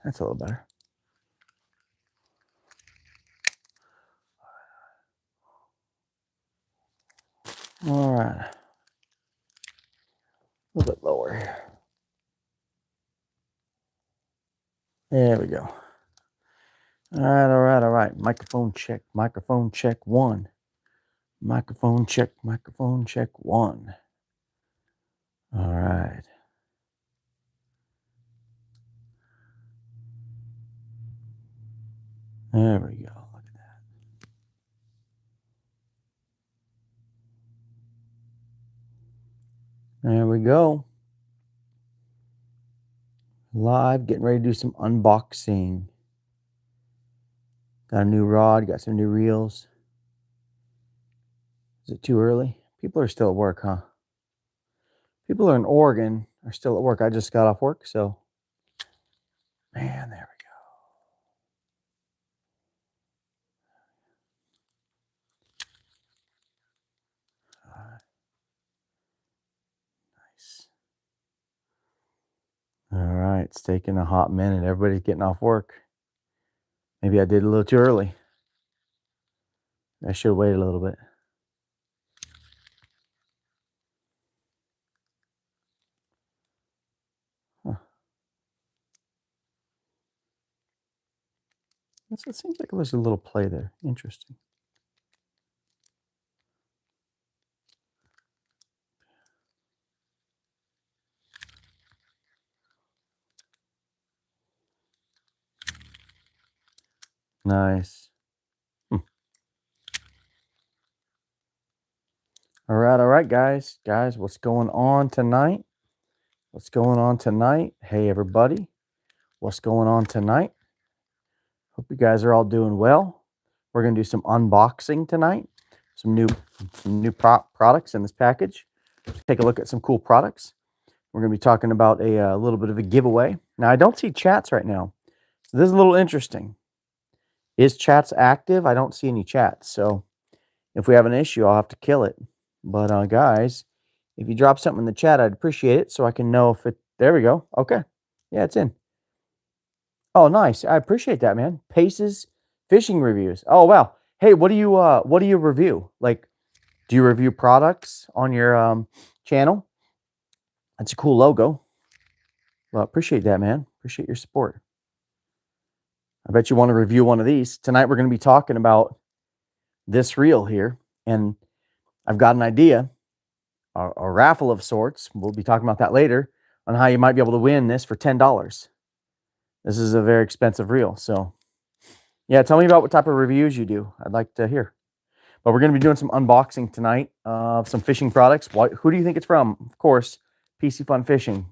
That's a little better. All right. A little bit lower here. There we go. All right, all right, all right. Microphone check, one. Microphone check, one. All right. There we go. Look at that. There we go. Live, getting ready to do some unboxing. Got a new rod, got some new reels. Is it too early? People are still at work, huh? People are in Oregon are still at work. I just got off work, so man, there we go. All right. Nice. All right, it's taking a hot minute. Everybody's getting off work. Maybe I did a little too early. I should have waited a little bit. Huh. It seems like there's a little play there. Interesting. Nice. All right, guys. Guys, what's going on tonight? What's going on tonight? Hey, everybody. What's going on tonight? Hope you guys are all doing well. We're going to do some unboxing tonight. Some new products in this package. Take a look at some cool products. We're going to be talking about a little bit of a giveaway. Now, I don't see chats right now. So this is a little interesting. Is chats active? I don't see any chats. So if we have an issue, I'll have to kill it. But guys, if you drop something in the chat, I'd appreciate it so I can know if it... There we go. Okay. Yeah, it's in. Oh, nice. I appreciate that, man. Pace's fishing reviews. Oh, wow. Hey, what do you review? Like, do you review products on your channel? That's a cool logo. Well, appreciate that, man. Appreciate your support. I bet you want to review one of these. Tonight we're going to be talking about this reel here, and I've got an idea, a raffle of sorts. We'll be talking about that later on how you might be able to win this for $10. This is a very expensive reel, so yeah, tell me about what type of reviews you do. I'd like to hear. But we're going to be doing some unboxing tonight of some fishing products. Who do you think it's from? Of course, PC Fun Fishing.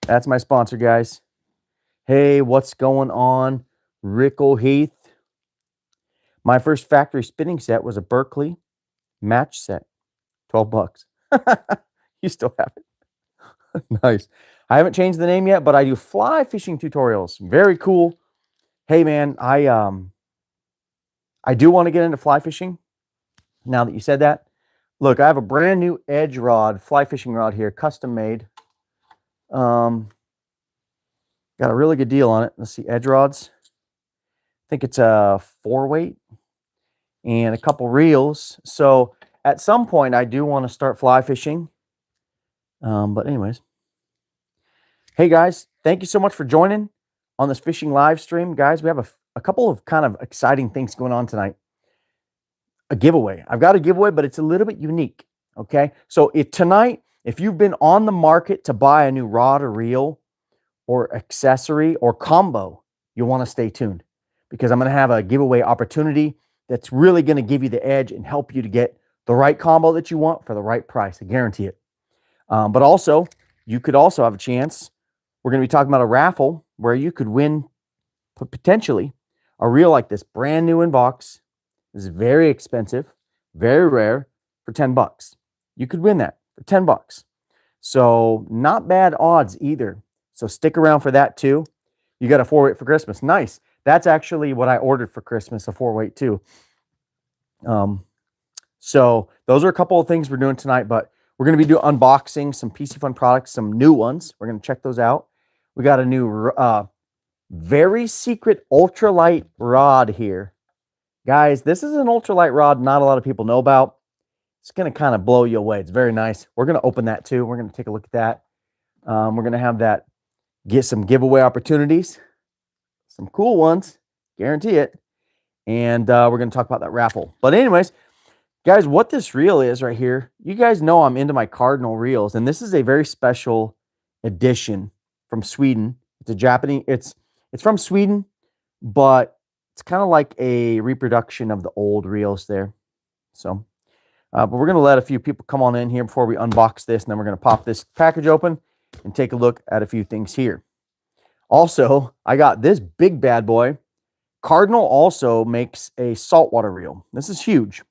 That's my sponsor, guys. Hey, what's going on? Rickle Heath. My first factory spinning set was a Berkeley match set. $12. You still have it. Nice. I haven't changed the name yet, but I do fly fishing tutorials. Very cool. Hey, man, I do want to get into fly fishing. Now that you said that, look, I have a brand new edge rod, fly fishing rod here, custom made. Got a really good deal on it. Let's see, edge rods. I think it's a 4-weight and a couple reels. So at some point, I do want to start fly fishing. But anyways, hey guys, thank you so much for joining on this fishing live stream. Guys, we have a couple of kind of exciting things going on tonight. A giveaway. I've got a giveaway, but it's a little bit unique. Okay. So if you've been on the market to buy a new rod or reel or accessory or combo, you'll want to stay tuned because I'm going to have a giveaway opportunity that's really going to give you the edge and help you to get the right combo that you want for the right price. I guarantee it. But also, you could also have a chance. We're going to be talking about a raffle where you could win potentially a reel like this, brand new in box. This is very expensive, very rare, for $10. You could win that for $10. So not bad odds either. So stick around for that too. You got a 4-weight for Christmas. Nice. That's actually what I ordered for Christmas, a 4-weight too. So those are a couple of things we're doing tonight, but we're going to be unboxing some PC Fun products, some new ones. We're going to check those out. We got a new Very secret ultralight rod here. Guys, this is an ultralight rod not a lot of people know about. It's going to kind of blow you away. It's very nice. We're going to open that too. We're going to take a look at that. We're going to have that get some giveaway opportunities. Some cool ones. Guarantee it. And we're going to talk about that raffle. But anyways, guys, what this reel is right here, you guys know I'm into my cardinal reels. And this is a very special edition from Sweden. It's a Japanese, it's from Sweden, but it's kind of like a reproduction of the old reels there. So, but we're going to let a few people come on in here before we unbox this. And then we're going to pop this package open and take a look at a few things here. Also, I got this big bad boy. Cardinal also makes a saltwater reel. This is huge.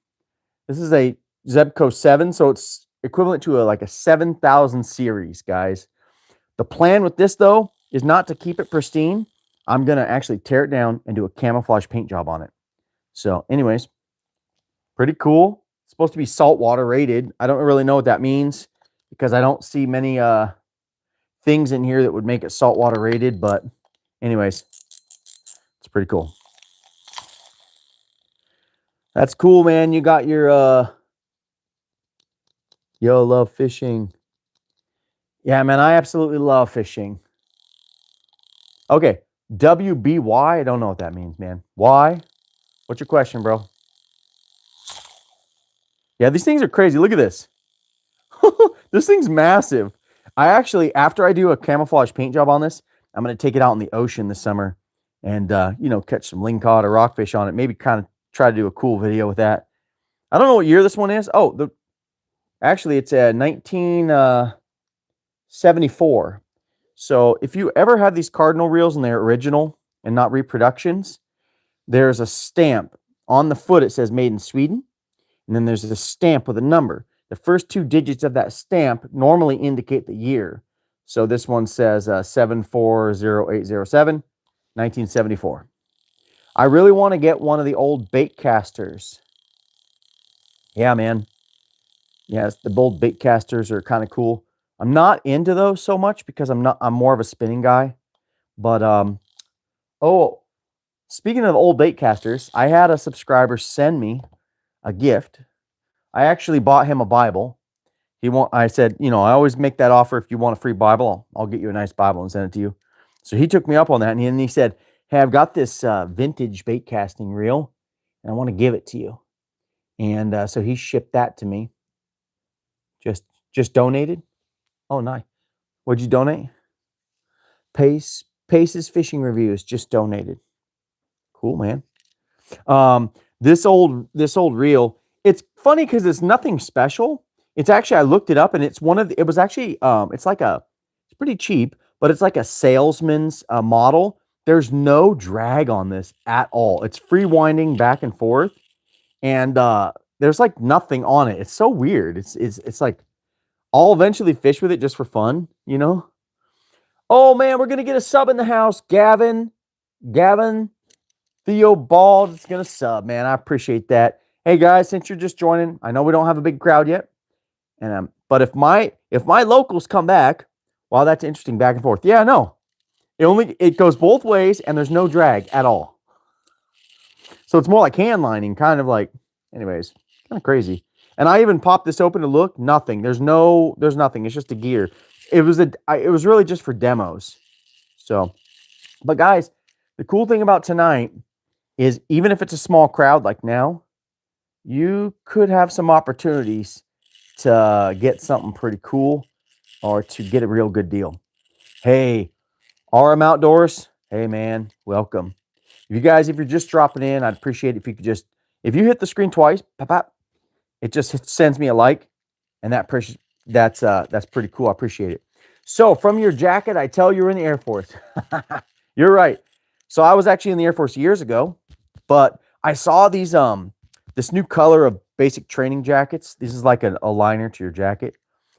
This is a Zebco 7, so it's equivalent to like a 7,000 series, guys. The plan with this, though, is not to keep it pristine. I'm going to actually tear it down and do a camouflage paint job on it. So anyways, pretty cool. It's supposed to be saltwater rated. I don't really know what that means because I don't see many things in here that would make it saltwater rated. But anyways, it's pretty cool. That's cool, man. You got your yo, love fishing. Yeah, man, I absolutely love fishing. Okay, WBY. I don't know what that means, man. Why? What's your question, bro? Yeah, these things are crazy. Look at this. This thing's massive. I actually, after I do a camouflage paint job on this, I'm going to take it out in the ocean this summer and, you know, catch some lingcod or rockfish on it. Maybe kind of try to do a cool video with that. I don't know what year this one is. Oh, actually, it's a 1974. So if you ever had these cardinal reels and they're original and not reproductions, there's a stamp on the foot. It says made in Sweden. And then there's a stamp with a number. The first two digits of that stamp normally indicate the year. So this one says 740807, 1974. I really want to get one of the old bait casters. Yeah, man. Yes, the old bait casters are kind of cool. I'm not into those so much because I'm more of a spinning guy. But oh, speaking of old bait casters, I had a subscriber send me a gift. I actually bought him a Bible. I said, you know, I always make that offer. If you want a free Bible, I'll get you a nice Bible and send it to you. So he took me up on that, and he said, hey, I've got this vintage bait casting reel, and I want to give it to you. And so he shipped that to me. Just donated. Oh, nice. What'd you donate? Pace's Fishing Reviews just donated. Cool, man. This old reel. It's funny because it's nothing special. It's actually, I looked it up and it's it was actually, it's pretty cheap, but it's like a salesman's model. There's no drag on this at all. It's free winding back and forth. And there's like nothing on it. It's so weird. It's like, I'll eventually fish with it just for fun, you know? Oh man, we're going to get a sub in the house. Gavin, Theo Bald is going to sub, man. I appreciate that. Hey guys, since you're just joining, I know we don't have a big crowd yet, and but if my locals come back, wow, that's interesting. Back and forth. Yeah, no, it goes both ways, and there's no drag at all. So it's more like hand lining, kind of like. Anyways, kind of crazy. And I even popped this open to look. Nothing. There's nothing. It's just a gear. It was really just for demos. So, but guys, the cool thing about tonight is even if it's a small crowd like now, you could have some opportunities to get something pretty cool or to get a real good deal. Hey, RM Outdoors. Hey, man, welcome. If you're just dropping in, I'd appreciate it if you could if you hit the screen twice, pop, pop, it just sends me a like, and that's pretty cool. I appreciate it. So from your jacket, I tell you're in the Air Force. You're right. So I was actually in the Air Force years ago, but I saw these this new color of basic training jackets. This is like a liner to your jacket.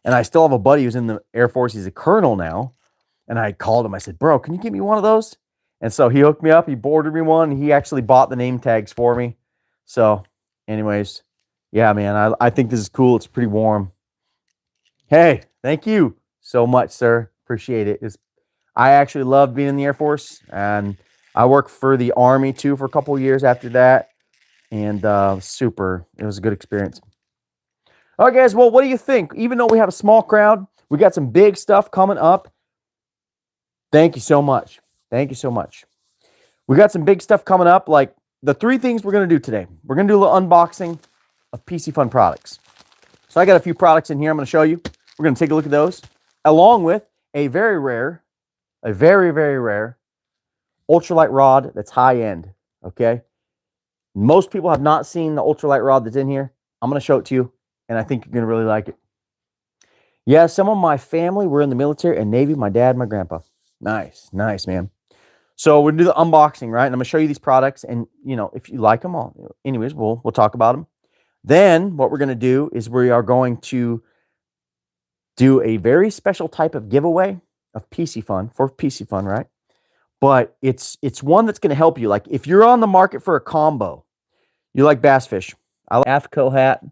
And I still have a buddy who's in the Air Force. He's a colonel now. And I called him. I said, bro, can you get me one of those? And so he hooked me up. He ordered me one. He actually bought the name tags for me. So anyways, yeah, man, I think this is cool. It's pretty warm. Hey, thank you so much, sir. Appreciate it. I actually loved being in the Air Force, and I worked for the Army too for a couple years after that, and it was a good experience. All right, guys, well, what do you think? Even though we have a small crowd, we got some big stuff coming up. Thank you so much. Thank you so much. We got some big stuff coming up, like the 3 things we're going to do today. We're going to do a little unboxing of PC Fun products. So I got a few products in here I'm going to show you. We're going to take a look at those, along with a very, very rare ultralight rod that's high end, okay? Most people have not seen the ultralight rod that's in here. I'm going to show it to you, and I think you're going to really like it. Yeah, some of my family were in the military and Navy, my dad, my grandpa. Nice, nice, man. So we'll do the unboxing, right? And I'm going to show you these products, and, you know, if you like them all, anyways, we'll talk about them. Then what we're going to do is we are going to do a very special type of giveaway of PC Fun, for PC Fun, right? But it's one that's going to help you. Like if you're on the market for a combo, you like bass fish. I like AFCO hat.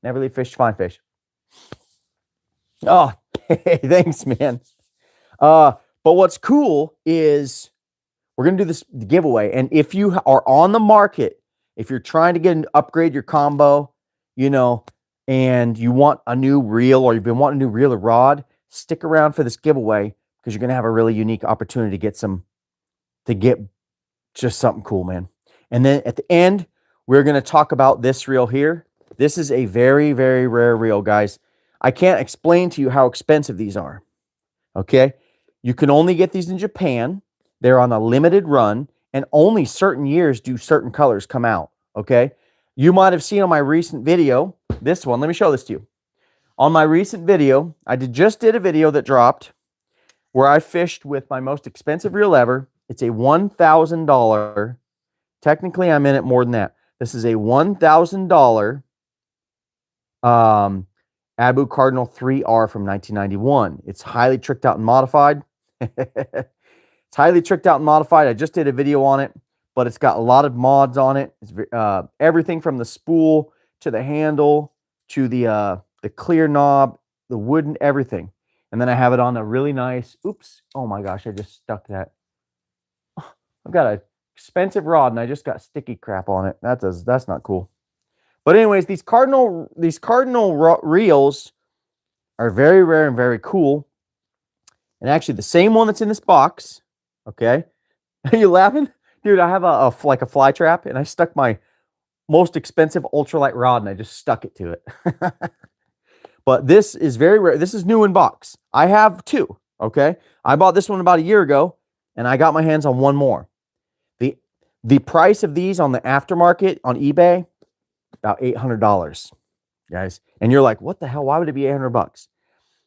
Never leave fish to find fish. Oh, hey, thanks, man. But what's cool is we're going to do this giveaway. And if you are on the market, if you're trying to get an upgrade your combo, you know, and you want a new reel, or you've been wanting a new reel or rod, stick around for this giveaway, because you're going to have a really unique opportunity to get just something cool, man. And then at the end, we're going to talk about this reel here. This is a very, very rare reel, guys. I can't explain to you how expensive these are. Okay? You can only get these in Japan. They're on a limited run, and only certain years do certain colors come out. Okay? You might have seen on my recent video, this one. Let me show this to you. On my recent video, I just did a video that dropped where I fished with my most expensive reel ever. It's a $1,000. Technically, I'm in it more than that. This is a $1,000 Abu Cardinal 3R from 1991. It's highly tricked out and modified. It's highly tricked out and modified. I just did a video on it, but it's got a lot of mods on it. It's everything from the spool to the handle to the clear knob, the wooden, everything. And then I have it on a really nice, oops, oh my gosh, I just stuck that. I've got an expensive rod and I just got sticky crap on it. That's not cool. But anyways, these cardinal reels are very rare and very cool. And actually the same one that's in this box, okay? Are you laughing? Dude, I have like a fly trap, and I stuck my most expensive ultralight rod and I just stuck it to it. But this is very rare. This is new in box. I have 2, okay? I bought this one about a year ago, and I got my hands on one more. The price of these on the aftermarket on eBay, about $800, guys. And you're like, what the hell? Why would it be $800?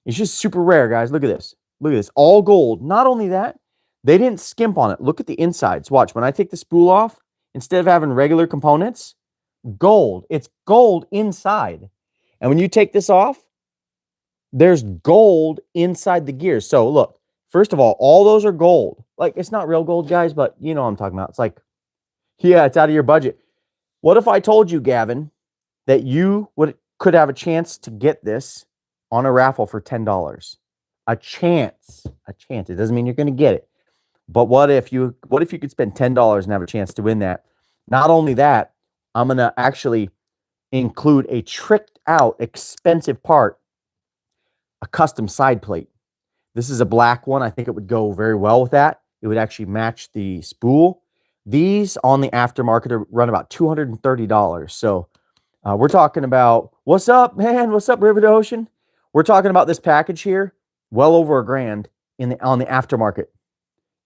It's just super rare, guys. Look at this. Look at this. All gold. Not only that, they didn't skimp on it. Look at the insides. Watch. When I take the spool off, instead of having regular components, gold. It's gold inside. And when you take this off, there's gold inside the gears. So look, first of all those are gold. Like, it's not real gold, guys, but you know what I'm talking about. It's like, yeah, it's out of your budget. What if I told you, Gavin, that you could have a chance to get this on a raffle for $10? A chance. A chance. It doesn't mean you're going to get it. But what if you could spend $10 and have a chance to win that? Not only that, I'm going to actually include a tricked out, expensive part, a custom side plate. This is a black one. I think it would go very well with that. It would actually match the spool. These on the aftermarket run about $230. So we're talking about, what's up, man? What's up, River to Ocean? We're talking about this package here, well over $1,000 on the aftermarket.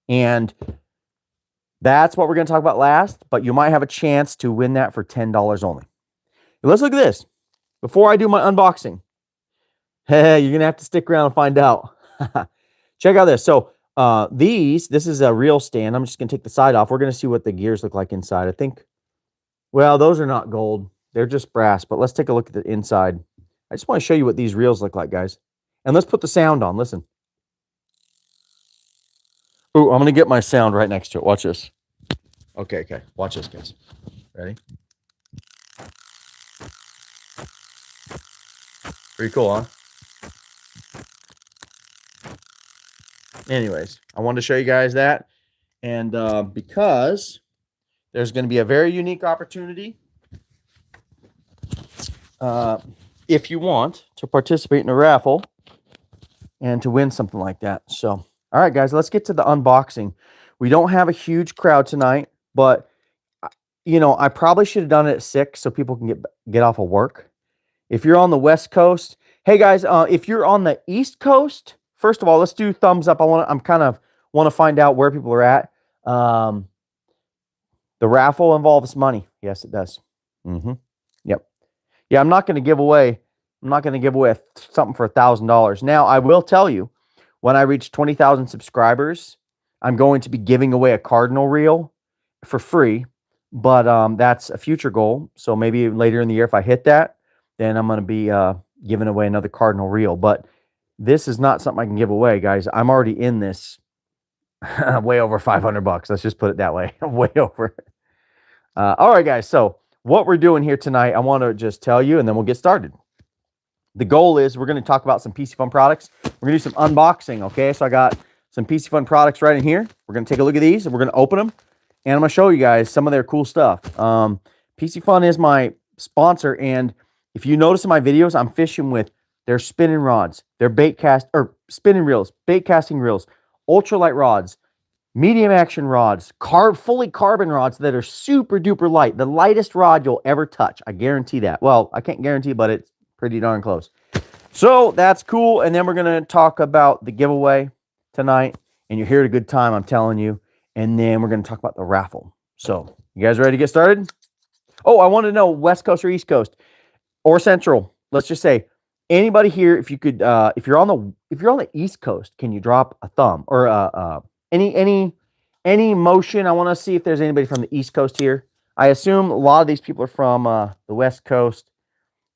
And that's what we're going to talk about last, but you might have a chance to win that for $10 only. Now let's look at this. Before I do my unboxing, hey, you're going to have to stick around and find out. Check out this. So this is a reel stand. I'm just going to take the side off. We're going to see what the gears look like inside. I think, well, those are not gold. They're just brass, but let's take a look at the inside. I just want to show you what these reels look like, guys. And let's put the sound on. Listen. Ooh, I'm going to get my sound right next to it. Watch this. Okay. Watch this, guys. Ready? Pretty cool, huh? anyways, I wanted to show you guys that. And because there's going to be a very unique opportunity if you want to participate in a raffle and to win something like that. So, all right, guys, let's get to the unboxing. We don't have a huge crowd tonight, but, you know, I probably should have done it at 6 so people can get off of work. If you're on the West Coast, hey, guys, if you're on the East Coast, first of all, let's do thumbs up. I'm kind of want to find out where people are at. The raffle involves money. Yes, it does. Yep. Yeah, I'm not going to give away something for $1,000. Now, I will tell you, when I reach 20,000 subscribers, I'm going to be giving away a cardinal reel for free, but that's a future goal. So maybe later in the year, if I hit that, then I'm going to be giving away another cardinal reel. But this is not something I can give away, guys. I'm already in this way over $500. Let's just put it that way. Way over. All right, guys. So what we're doing here tonight, I want to just tell you, and then we'll get started. The goal is we're going to talk about some PC Fun products. We're going to do some unboxing, okay? So I got some PC Fun products right in here. We're going to take a look at these, and we're going to open them, and I'm going to show you guys some of their cool stuff. PC Fun is my sponsor, and if you notice in my videos, I'm fishing with their spinning rods, their spinning reels, bait casting reels, ultralight rods, medium action rods, fully carbon rods that are super duper light. The lightest rod you'll ever touch. I guarantee that. Well, I can't guarantee, but it's pretty darn close. So that's cool. And then we're going to talk about the giveaway tonight. And you're here at a good time, I'm telling you. And then we're going to talk about the raffle. So you guys ready to get started? Oh, I want to know West Coast or East Coast or Central. Let's just say anybody here, if you could, if you're on the East Coast, can you drop a thumb or any motion? I want to see if there's anybody from the East Coast here. I assume a lot of these people are from the West Coast.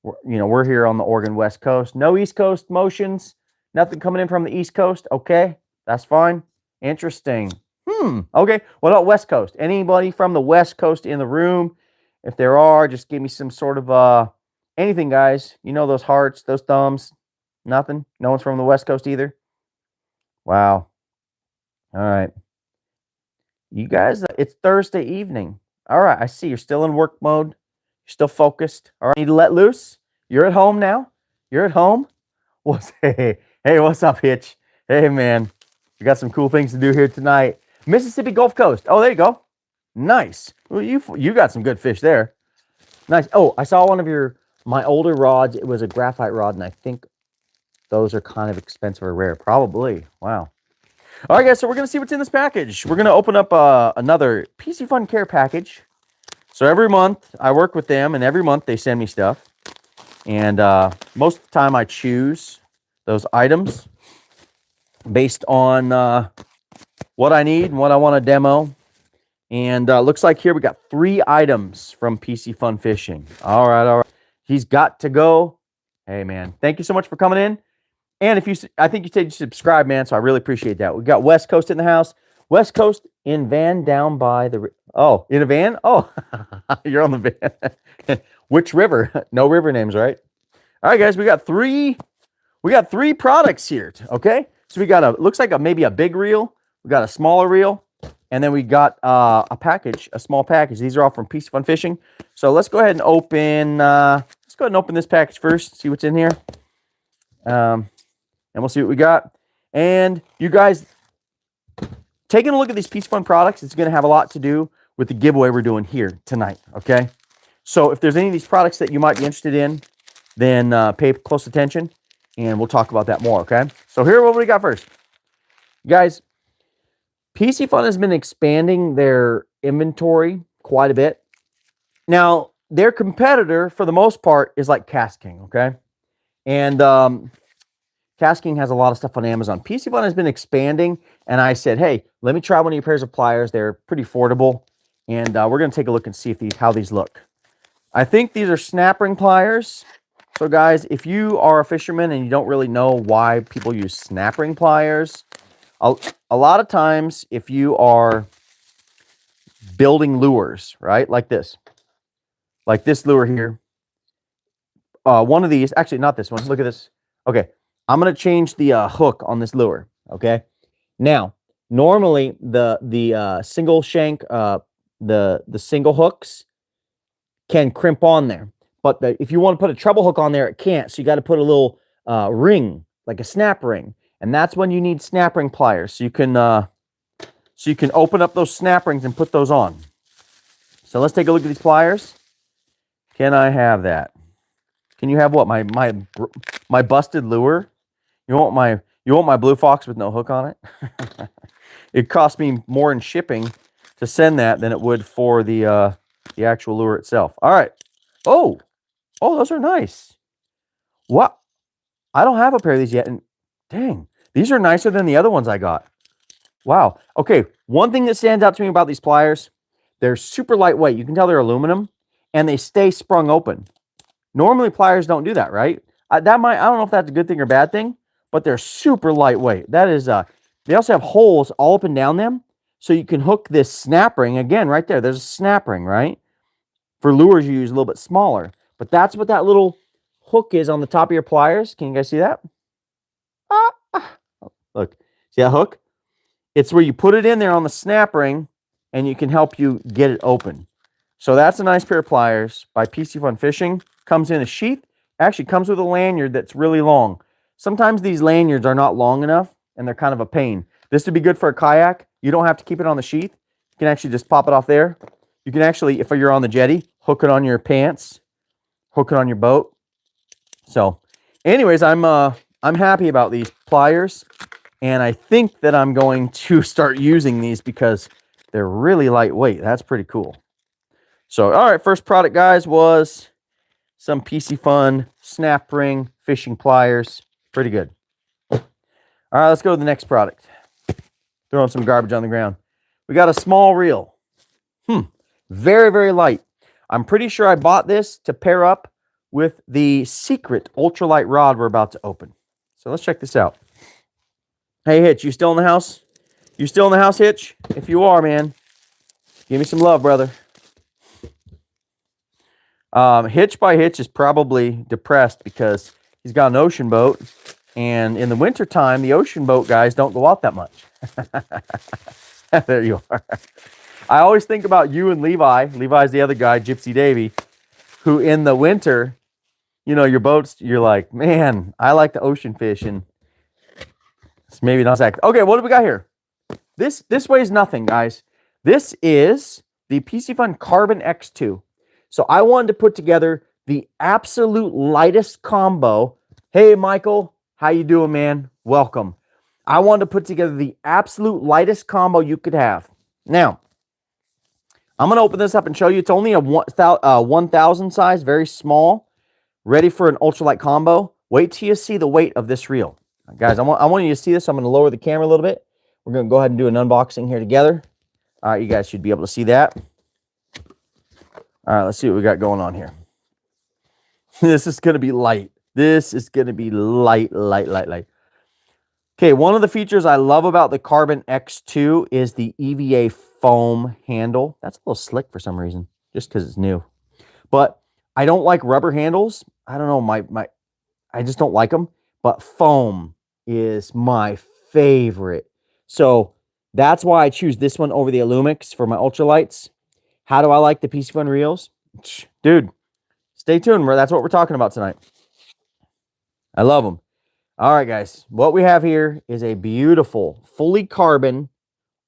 We're here on the Oregon West Coast. No East Coast motions. Nothing coming in from the East Coast. Okay, that's fine. Interesting. Okay. What about West Coast? Anybody from the West Coast in the room? If there are, just give me some sort of anything, guys. You know, those hearts, those thumbs. Nothing. No one's from the West Coast either. Wow. All right. You guys, it's Thursday evening. All right, I see you're still in work mode. You're still focused. All right, need to let loose. You're at home now. You're at home. Hey, what's up, Hitch? Hey, man. We got some cool things to do here tonight. Mississippi Gulf Coast. Oh, there you go. Nice. Well, you got some good fish there. Nice. Oh, I saw one of my older rods. It was a graphite rod, and I think those are kind of expensive or rare. Probably. Wow. All right, guys, so we're going to see what's in this package. We're going to open up another PC Fun Care package. So every month, I work with them, and every month they send me stuff. And most of the time, I choose those items based on what I need and what I want to demo. And looks like here we got 3 items from PC Fun Fishing. All right. He's got to go. Hey, man, thank you so much for coming in. And I think you said you subscribe, man, so I really appreciate that. We got West Coast in the house. West Coast in van down by the... Oh, in a van? Oh, you're on the van. Which river? No river names, right? All right, guys, we got three products here, okay? So we got looks like maybe a big reel. We got a smaller reel. And then we got a small package. These are all from PC Fun Fishing. So let's go ahead and open this package first, see what's in here. And we'll see what we got. And you guys, taking a look at these PC Fun products, it's going to have a lot to do with the giveaway we're doing here tonight, okay? So if there's any of these products that you might be interested in, then pay close attention, and we'll talk about that more, okay? So here, what we got first. Guys, PC Fun has been expanding their inventory quite a bit. Now, their competitor, for the most part, is like Casking, okay? And Casking has a lot of stuff on Amazon. PC Fun has been expanding, and I said, hey, let me try one of your pairs of pliers. They're pretty affordable, and we're going to take a look and see how these look. I think these are snap ring pliers. So, guys, if you are a fisherman and you don't really know why people use snap ring pliers, a lot of times if you are building lures, right, like this lure here, one of these, actually not this one, look at this. Okay. I'm going to change the hook on this lure, okay? Now, normally the single shank, the single hooks can crimp on there, but if you want to put a treble hook on there, it can't. So you got to put a little ring, like a snap ring, and that's when you need snap ring pliers. So you can open up those snap rings and put those on. So let's take a look at these pliers. Can I have that? Can you have what? My busted lure? You want my blue fox with no hook on it? It cost me more in shipping to send that than it would for the actual lure itself. All right. Oh, those are nice. What? I don't have a pair of these yet, and dang, these are nicer than the other ones I got. Wow. Okay, one thing that stands out to me about these pliers, they're super lightweight. You can tell they're aluminum, and they stay sprung open. Normally, pliers don't do that, right? I don't know if that's a good thing or bad thing, but they're super lightweight. That is, they also have holes all up and down them, so you can hook this snap ring. Again, right there, there's a snap ring, right? For lures, you use a little bit smaller, but that's what that little hook is on the top of your pliers. Can you guys see that? Look, see that hook? It's where you put it in there on the snap ring, and you can help you get it open. So that's a nice pair of pliers by PC Fun Fishing. Comes in a sheath. Actually comes with a lanyard that's really long. Sometimes these lanyards are not long enough, and they're kind of a pain. This would be good for a kayak. You don't have to keep it on the sheath. You can actually just pop it off there. You can actually, if you're on the jetty, hook it on your pants, hook it on your boat. So anyways, I'm happy about these pliers, and I think that I'm going to start using these because they're really lightweight. That's pretty cool. So, all right, first product, guys, was some PC Fun snap ring fishing pliers. Pretty good. All right, let's go to the next product. Throwing some garbage on the ground. We got a small reel. Very, very light. I'm pretty sure I bought this to pair up with the secret ultralight rod we're about to open. So let's check this out. Hey, Hitch, you still in the house? You still in the house, Hitch? If you are, man, give me some love, brother. Hitch by Hitch is probably depressed because he's got an ocean boat, and in the wintertime, the ocean boat guys don't go out that much. There you are. I always think about you and Levi. Levi's the other guy, Gypsy Davy, who in the winter, you know, your boats, you're like, man, I like to ocean fish, and it's maybe not exactly. Okay, what do we got here? This weighs nothing, guys. This is the PC Fun Carbon X2. So I wanted to put together the absolute lightest combo. Hey, Michael, how you doing, man? Welcome. I wanted to put together the absolute lightest combo you could have. Now, I'm going to open this up and show you. It's only a 1,000 size, very small, ready for an ultralight combo. Wait till you see the weight of this reel. Guys, I want you to see this. So I'm going to lower the camera a little bit. We're going to go ahead and do an unboxing here together. All right, you guys should be able to see that. All right, let's see what we got going on here. This is going to be light. This is going to be light. Okay, one of the features I love about the Carbon X2 is the EVA foam handle. That's a little slick for some reason, just because it's new. But I don't like rubber handles. I don't know, I just don't like them. But foam is my favorite. So that's why I choose this one over the Illumix for my ultralights. How do I like the PC Fun reels? Dude, stay tuned. That's what we're talking about tonight. I love them. All right, guys. What we have here is a beautiful, fully carbon,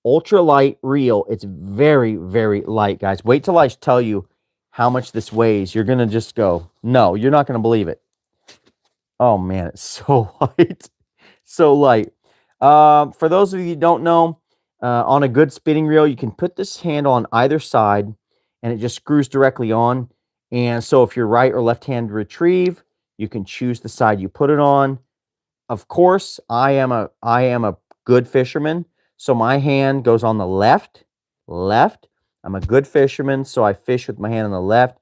ultralight reel. It's very, very light, guys. Wait till I tell you how much this weighs. You're going to just go, no, you're not going to believe it. Oh, man, it's so light. So light. For those of you who don't know, on a good spinning reel, you can put this handle on either side, and it just screws directly on. And so if you're right or left-hand retrieve, you can choose the side you put it on. Of course, I am a good fisherman, so my hand goes on the left. I'm a good fisherman, so I fish with my hand on the left.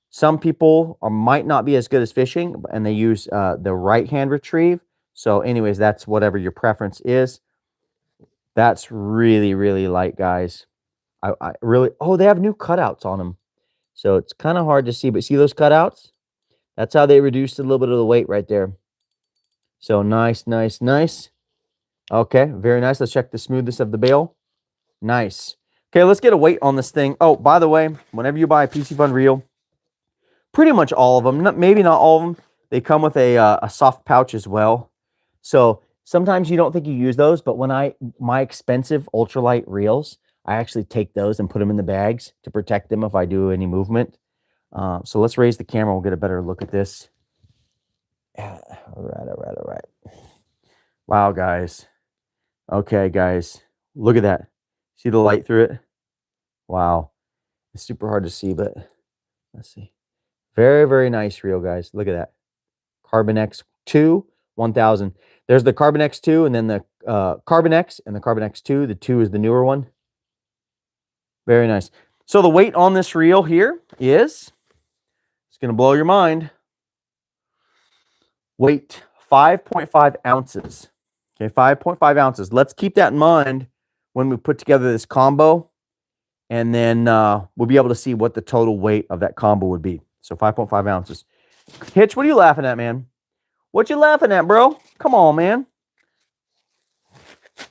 Some people might not be as good as fishing, and they use the right-hand retrieve. So anyways, that's whatever your preference is. That's really, really light, guys. I really, oh, they have new cutouts on them. So it's kind of hard to see, but see those cutouts? That's how they reduced a little bit of the weight right there. So nice. Okay, very nice. Let's check the smoothness of the bail. Nice. Okay, let's get a weight on this thing. Oh, by the way, whenever you buy a PC Fun reel, pretty much all of them, maybe not all of them, they come with a soft pouch as well. So sometimes you don't think you use those, but when my expensive ultralight reels, I actually take those and put them in the bags to protect them if I do any movement. So let's raise the camera. We'll get a better look at this. All right. Wow, guys. Okay, guys. Look at that. See the light through it? Wow. It's super hard to see, but let's see. Very, very nice reel, guys. Look at that. Carbon X2, 1000. There's the Carbon X2 and then the Carbon X and the Carbon X2. The 2 is the newer one. Very nice. So the weight on this reel here is, it's going to blow your mind. Weight, 5.5 ounces. Okay, 5.5 ounces. Let's keep that in mind when we put together this combo. And then we'll be able to see what the total weight of that combo would be. So 5.5 ounces. Hitch, what are you laughing at, man? What you laughing at, bro? Come on, man.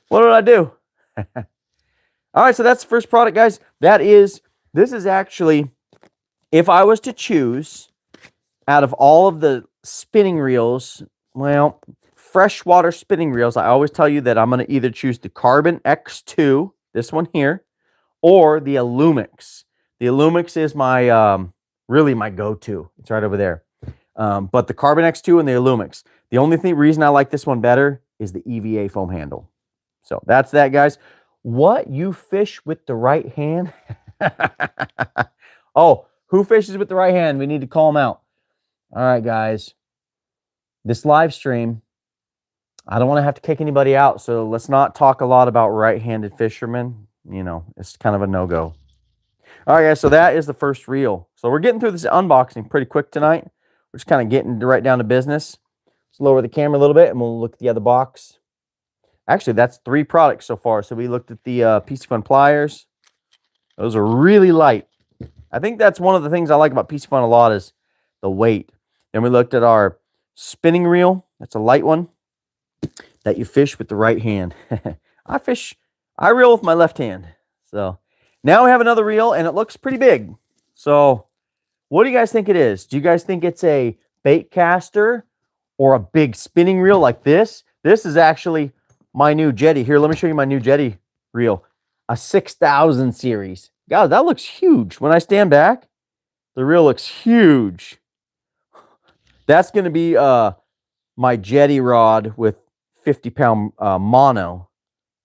What did I do? All right, so that's the first product, guys. This is actually, if I was to choose out of all of the spinning reels, well, freshwater spinning reels, I always tell you that I'm going to either choose the Carbon X2, this one here, or the Illumix. The Illumix is my really my go-to. It's right over there. But the Carbon X2 and the Illumix. The only reason I like this one better is the EVA foam handle. So that's that, guys. What, you fish with the right hand? Oh, who fishes with the right hand? We need to call them out. All right, guys. This live stream, I don't want to have to kick anybody out, so let's not talk a lot about right-handed fishermen. You know, it's kind of a no-go. All right, guys, so that is the first reel. So we're getting through this unboxing pretty quick tonight. We're just kind of getting right down to business. Let's lower the camera a little bit, and we'll look at the other box. Actually, that's 3 products so far. So we looked at the PC Fun pliers. Those are really light. I think that's one of the things I like about PC Fun a lot is the weight. Then we looked at our spinning reel. That's a light one that you fish with the right hand. I reel with my left hand. So now we have another reel, and it looks pretty big. So what do you guys think it is? Do you guys think it's a bait caster or a big spinning reel like this? This is actually my new jetty. Here, let me show you my new jetty reel. A 6000 series. God, that looks huge. When I stand back, the reel looks huge. That's going to be my jetty rod with 50-pound mono.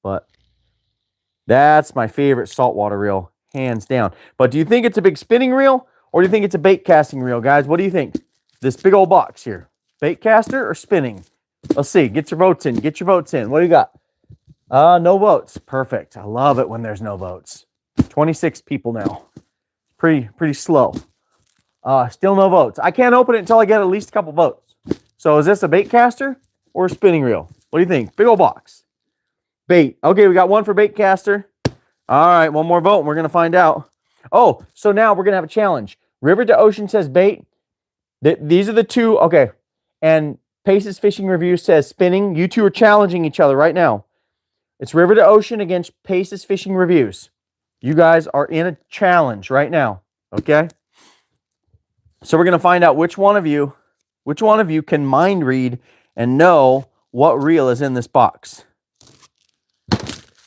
But that's my favorite saltwater reel, hands down. But do you think it's a big spinning reel or do you think it's a bait casting reel, guys? What do you think? This big old box here. Bait caster or spinning? Let's see. Get your votes in. Get your votes in. What do you got? No votes. Perfect. I love it when there's no votes. 26 people now. Pretty slow. Still no votes. I can't open it until I get at least a couple votes. So is this a bait caster or a spinning reel? What do you think? Big old box. Bait. Okay, we got one for bait caster. All right, one more vote and we're going to find out. Oh, so now we're going to have a challenge. River to Ocean says bait. These are the two. Okay. And Pace's Fishing Review says spinning. You two are challenging each other right now. It's River to Ocean against Pace's Fishing Reviews. You guys are in a challenge right now. Okay? So we're going to find out which one of you can mind read and know what reel is in this box.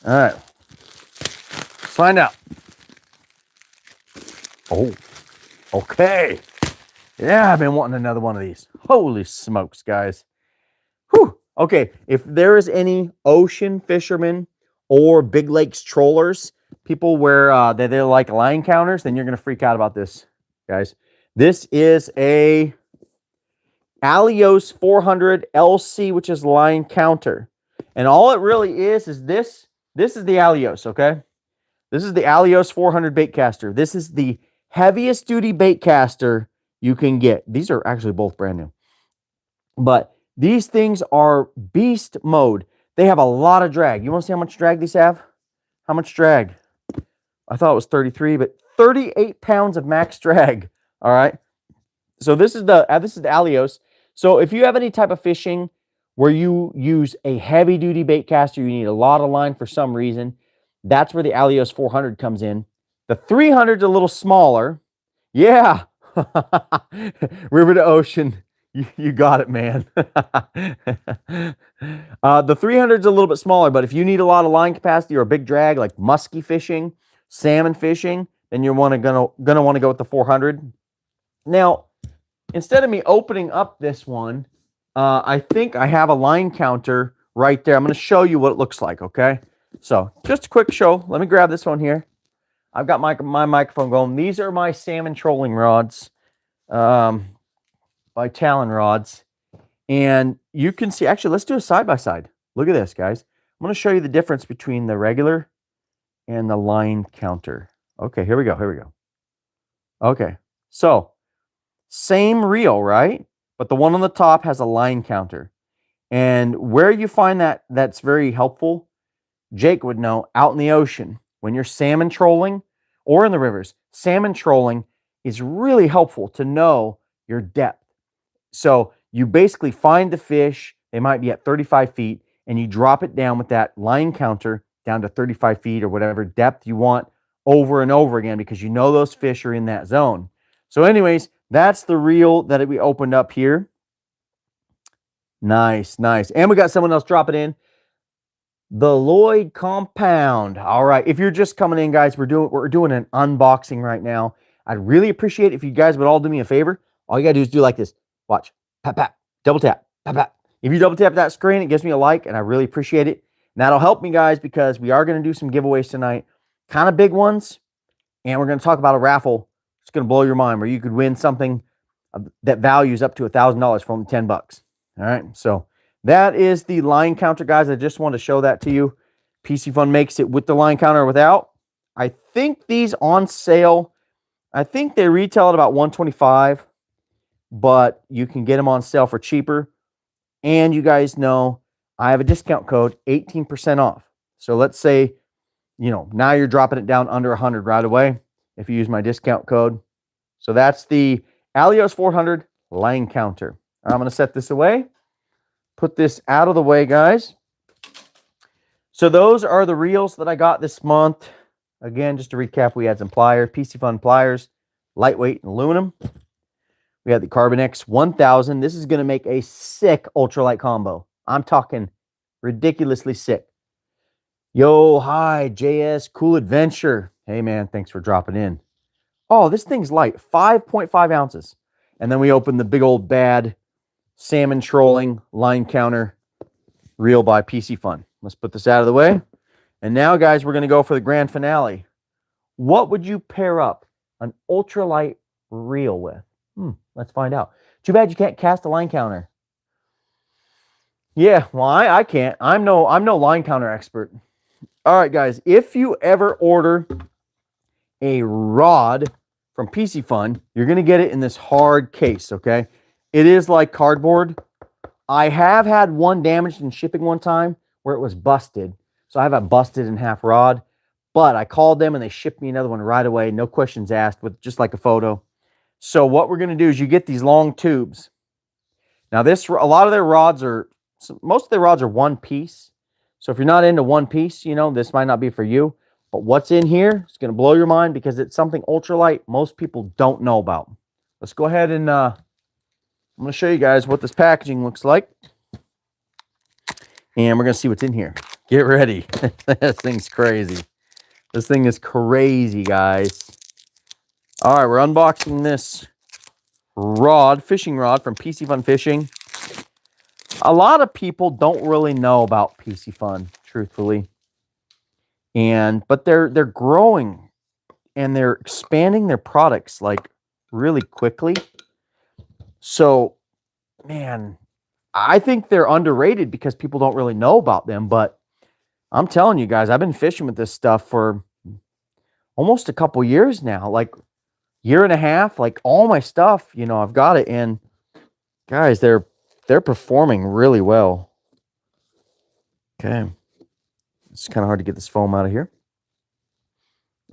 All right. Let's find out. Oh, okay. Yeah, I've been wanting another one of these. Holy smokes, guys. Whew. Okay, if there is any ocean fishermen or big lakes trollers, people where they're like line counters, then you're going to freak out about this, guys. This is a Alios 400 LC, which is line counter. And all it really is this. This is the Alios, okay? This is the Alios 400 bait caster. This is the heaviest duty bait caster you can get. These are actually both brand new. But these things are beast mode. They have a lot of drag. You want to see how much drag these have? How much drag? I thought it was 33, but 38 pounds of max drag. All right. So this is the Alios. So if you have any type of fishing where you use a heavy duty bait caster, you need a lot of line for some reason. That's where the Alios 400 comes in. The 300 is a little smaller. Yeah. River to ocean. You got it, man. The 300 is a little bit smaller, but if you need a lot of line capacity or a big drag like musky fishing, salmon fishing, then you're gonna want to go with the 400. Now, instead of me opening up this one, I think I have a line counter right there. I'm going to show you what it looks like, okay? So, just a quick show. Let me grab this one here. I've got my microphone going. These are my salmon trolling rods by Talon Rods. And you can see, actually, let's do a side-by-side. Look at this, guys. I'm going to show you the difference between the regular and the line counter. Okay, here we go. Here we go. Okay, so same reel, right? But the one on the top has a line counter. And where you find that that's very helpful, Jake would know, out in the ocean, when you're salmon trolling or in the rivers, salmon trolling is really helpful to know your depth. So you basically find the fish, they might be at 35 feet, and you drop it down with that line counter down to 35 feet or whatever depth you want over and over again because you know those fish are in that zone. So anyways, that's the reel that we opened up here. Nice, nice. And we got someone else dropping in. The Lloyd Compound. All right. If you're just coming in, guys, we're doing an unboxing right now. I'd really appreciate it if you guys would all do me a favor. All you got to do is do like this. Watch. Pat, pat. Double tap. Pat, pat. If you double tap that screen, it gives me a like, and I really appreciate it. And that'll help me, guys, because we are going to do some giveaways tonight. Kind of big ones. And we're going to talk about a raffle. It's going to blow your mind where you could win something that values up to $1,000 for only $10. All right. So that is the line counter, guys. I just wanted to show that to you. PC Fun makes it with the line counter or without. I think these on sale, I think they retail at about $125, but you can get them on sale for cheaper. And you guys know I have a discount code, 18% off. So let's say, you know, now you're dropping it down under 100 right away if you use my discount code. So that's the Alios 400 line counter. I'm going to set this away. Put this out of the way, guys. So those are the reels that I got this month. Again, just to recap, we had some pliers, PC Fun pliers, lightweight and aluminum. We had the Carbon X 1000. This is going to make a sick ultralight combo. I'm talking ridiculously sick. Yo, hi, JS, Cool Adventure. Hey, man, thanks for dropping in. Oh, this thing's light, 5.5 ounces. And then we opened the big old bad salmon trolling line counter reel by PC Fun. Let's put this out of the way. And now, guys, we're going to go for the grand finale. What would you pair up an ultralight reel with? Let's find out. Too bad you can't cast a line counter. Yeah, well, I can't. I'm no line counter expert. All right, guys, if you ever order a rod from PC Fun, you're going to get it in this hard case, okay? It is like cardboard. I have had one damaged in shipping one time where it was busted. So I have a busted in half rod, but I called them and they shipped me another one right away. No questions asked, with just like a photo. So what we're going to do is you get these long tubes. Now a lot of their rods most of their rods are one piece. So if you're not into one piece, you know, this might not be for you. But what's in here is going to blow your mind because it's something ultralight most people don't know about. Let's go ahead and I'm going to show you guys what this packaging looks like. And we're going to see what's in here. Get ready. This thing's crazy. This thing is crazy, guys. All right, we're unboxing this fishing rod from PC Fun Fishing. A lot of people don't really know about PC Fun, truthfully. But they're growing and they're expanding their products like really quickly. So, man, I think they're underrated because people don't really know about them. But I'm telling you guys, I've been fishing with this stuff for almost a couple years now, like year and a half. Like all my stuff, you know, I've got it. And guys, they're performing really well. Okay. It's kind of hard to get this foam out of here.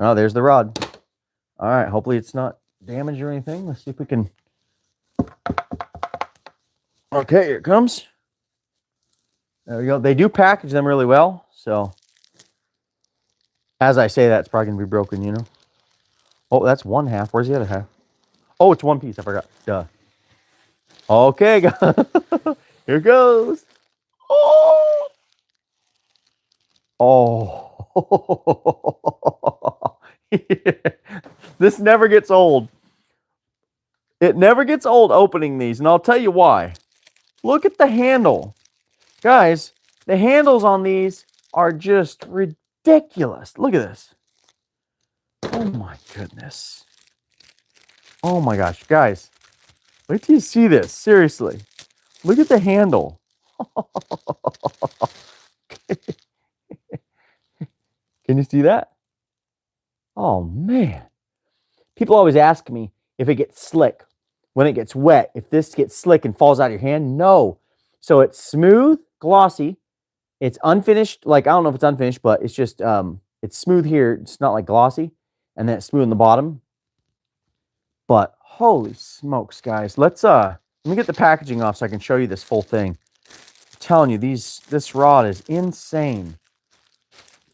Oh, there's the rod. All right. Hopefully it's not damaged or anything. Let's see if we can. Okay, here it comes. There we go. They do package them really well. So as I say that, it's probably going to be broken, you know. Oh, that's one half. Where's the other half? Oh, it's one piece. I forgot. Duh. Okay, here goes. Oh. Oh. This never gets old. It never gets old opening these, and I'll tell you why. Look at the handle. Guys, the handles on these are just ridiculous. Look at this. Oh my goodness. Oh my gosh. Guys, wait till you see this. Seriously. Look at the handle. Can you see that? Oh man. People always ask me if it gets slick when it gets wet, if this gets slick and falls out of your hand. No. So it's smooth, glossy. It's unfinished. Like, I don't know if it's unfinished, but it's just, it's smooth here. It's not like glossy. And then it's smooth in the bottom. But holy smokes, guys. Let me get the packaging off so I can show you this full thing. I'm telling you, this rod is insane.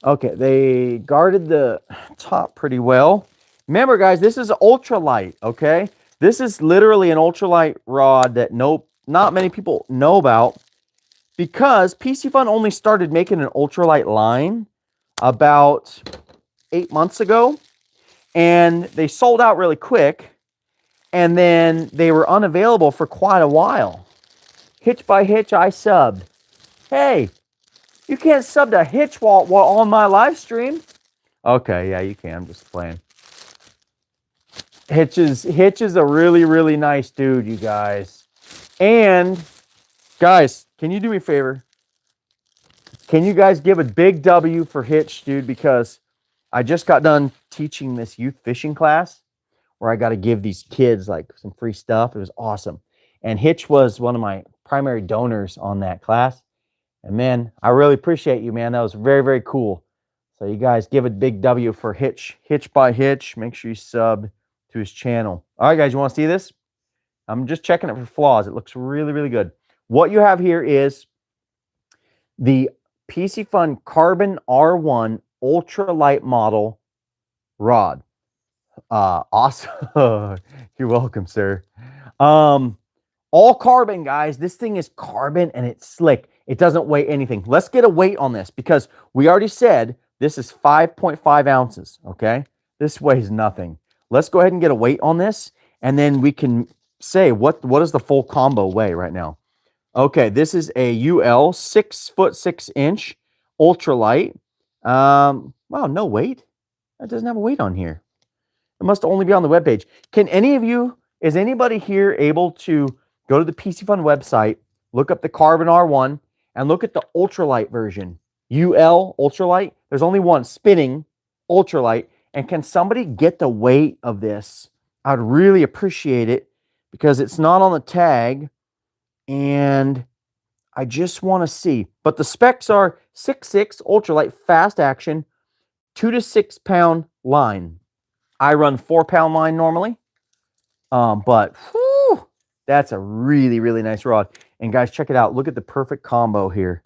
Okay, they guarded the top pretty well. Remember, guys, this is ultralight, okay? This is literally an ultralight rod that not many people know about, because PC Fun only started making an ultralight line about 8 months ago, and they sold out really quick, and then they were unavailable for quite a while. Hitch by Hitch, I subbed. Hey, you can't sub to Hitch while on my live stream. Okay, yeah, you can. I'm just playing. Hitch is a really, really nice dude, you guys. And, guys, can you do me a favor? Can you guys give a big W for Hitch, dude? Because I just got done teaching this youth fishing class where I got to give these kids like some free stuff. It was awesome. And Hitch was one of my primary donors on that class. And man, I really appreciate you, man. That was very, very cool. So you guys give a big W for Hitch by Hitch. Make sure you sub to his channel. All right, guys, you want to see this? I'm just checking it for flaws. It looks really, really good. What you have here is the PC Fun Carbon R1 Ultralight model rod. Awesome. You're welcome, sir. All carbon, guys. This thing is carbon and it's slick. It doesn't weigh anything. Let's get a weight on this because we already said this is 5.5 ounces, okay? This weighs nothing. Let's go ahead and get a weight on this, and then we can say what does the full combo weigh right now. Okay, this is a UL 6'6" ultralight. Wow, no weight. That doesn't have a weight on here. It must only be on the webpage. Is anybody here able to go to the PC Fun website, look up the Carbon R1, and look at the ultralight version? UL ultralight. There's only one spinning ultralight. And can somebody get the weight of this? I'd really appreciate it because it's not on the tag. And I just want to see. But the specs are 6'6" ultralight fast action, 2 to 6 pound line. I run 4 pound line normally. But whew, that's a really, really nice rod. And guys, check it out. Look at the perfect combo here.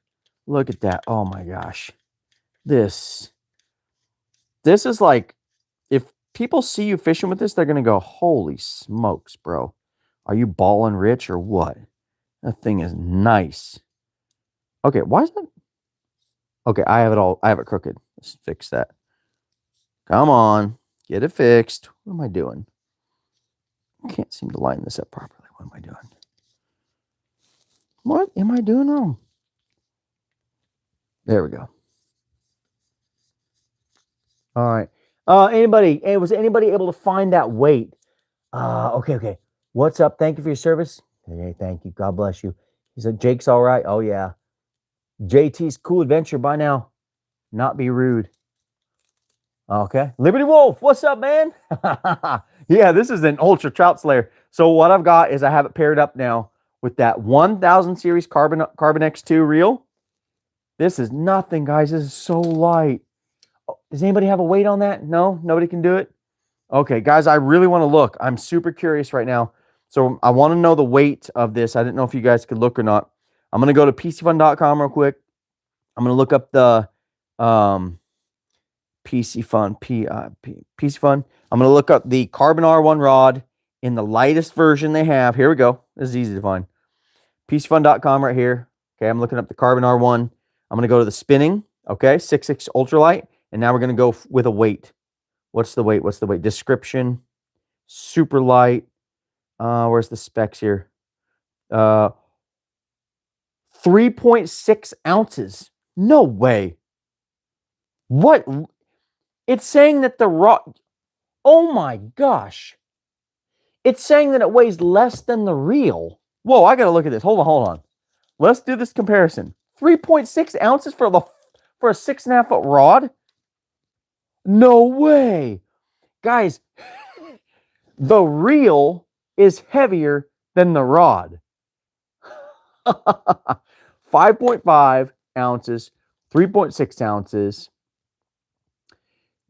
Look at that. Oh my gosh. This is like, if people see you fishing with this, they're going to go, holy smokes, bro. Are you balling rich or what? That thing is nice. Okay, why is that? Okay, I have it crooked. Let's fix that. Come on. Get it fixed. What am I doing? I can't seem to line this up properly. What am I doing? What am I doing wrong? There we go. All right. Was anybody able to find that weight? Okay. What's up? Thank you for your service. Hey, thank you. God bless you. He said, Jake's all right. Oh, yeah. JT's cool adventure. Bye now. Not be rude. Okay. Liberty Wolf, what's up, man? Yeah, this is an Ultra Trout Slayer. So what I've got is I have it paired up now with that 1000 series Carbon X2 reel. This is nothing, guys. This is so light. Does anybody have a weight on that? No? Nobody can do it? Okay, guys, I really want to look. I'm super curious right now. So I want to know the weight of this. I didn't know if you guys could look or not. I'm going to go to PCFun.com real quick. I'm going to look up the PC Fun. I'm going to look up the Carbon R1 rod in the lightest version they have. Here we go. This is easy to find. PCFun.com right here. Okay, I'm looking up the Carbon R1. I'm going to go to the spinning. Okay, 6/6 ultralight. And now we're going to go with a weight. What's the weight? What's the weight? Description. Super light. Where's the specs here? 3.6 ounces. No way. What? It's saying that the rod. Oh my gosh. It's saying that it weighs less than the reel. Whoa, I got to look at this. Hold on. Let's do this comparison. 3.6 ounces for a 6.5 foot rod? No way. Guys, the reel is heavier than the rod. 5.5 ounces, 3.6 ounces.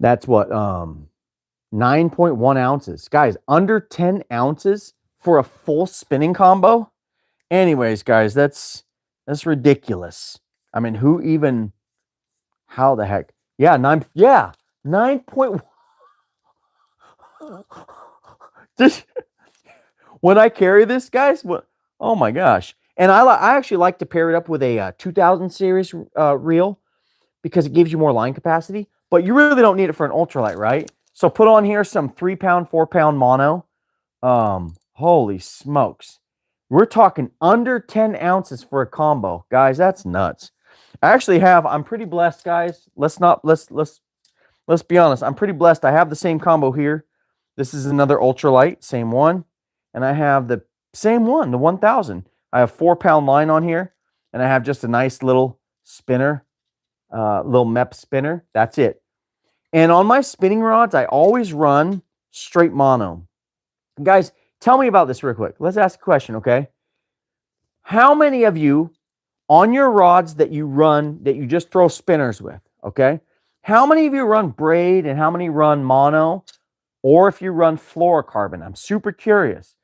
That's what, 9.1 ounces. Guys, under 10 ounces for a full spinning combo? Anyways, guys, that's ridiculous. I mean, how the heck? Yeah, 9.1. When I carry this, guys, oh my gosh. And I actually like to pair it up with a 2000 series reel because it gives you more line capacity, but you really don't need it for an ultralight, right? So put on here some 3-pound, 4-pound mono. Holy smokes. We're talking under 10 ounces for a combo. Guys, that's nuts. I actually I'm pretty blessed, guys. Let's be honest. I'm pretty blessed. I have the same combo here. This is another ultralight, same one. And I have the same one, the 1000. I have 4-pound line on here, and I have just a nice little spinner, little MEP spinner. That's it. And on my spinning rods, I always run straight mono. Guys, tell me about this real quick. Let's ask a question, okay? How many of you on your rods that you just throw spinners with, okay? How many of you run braid and how many run mono? Or if you run fluorocarbon? I'm super curious.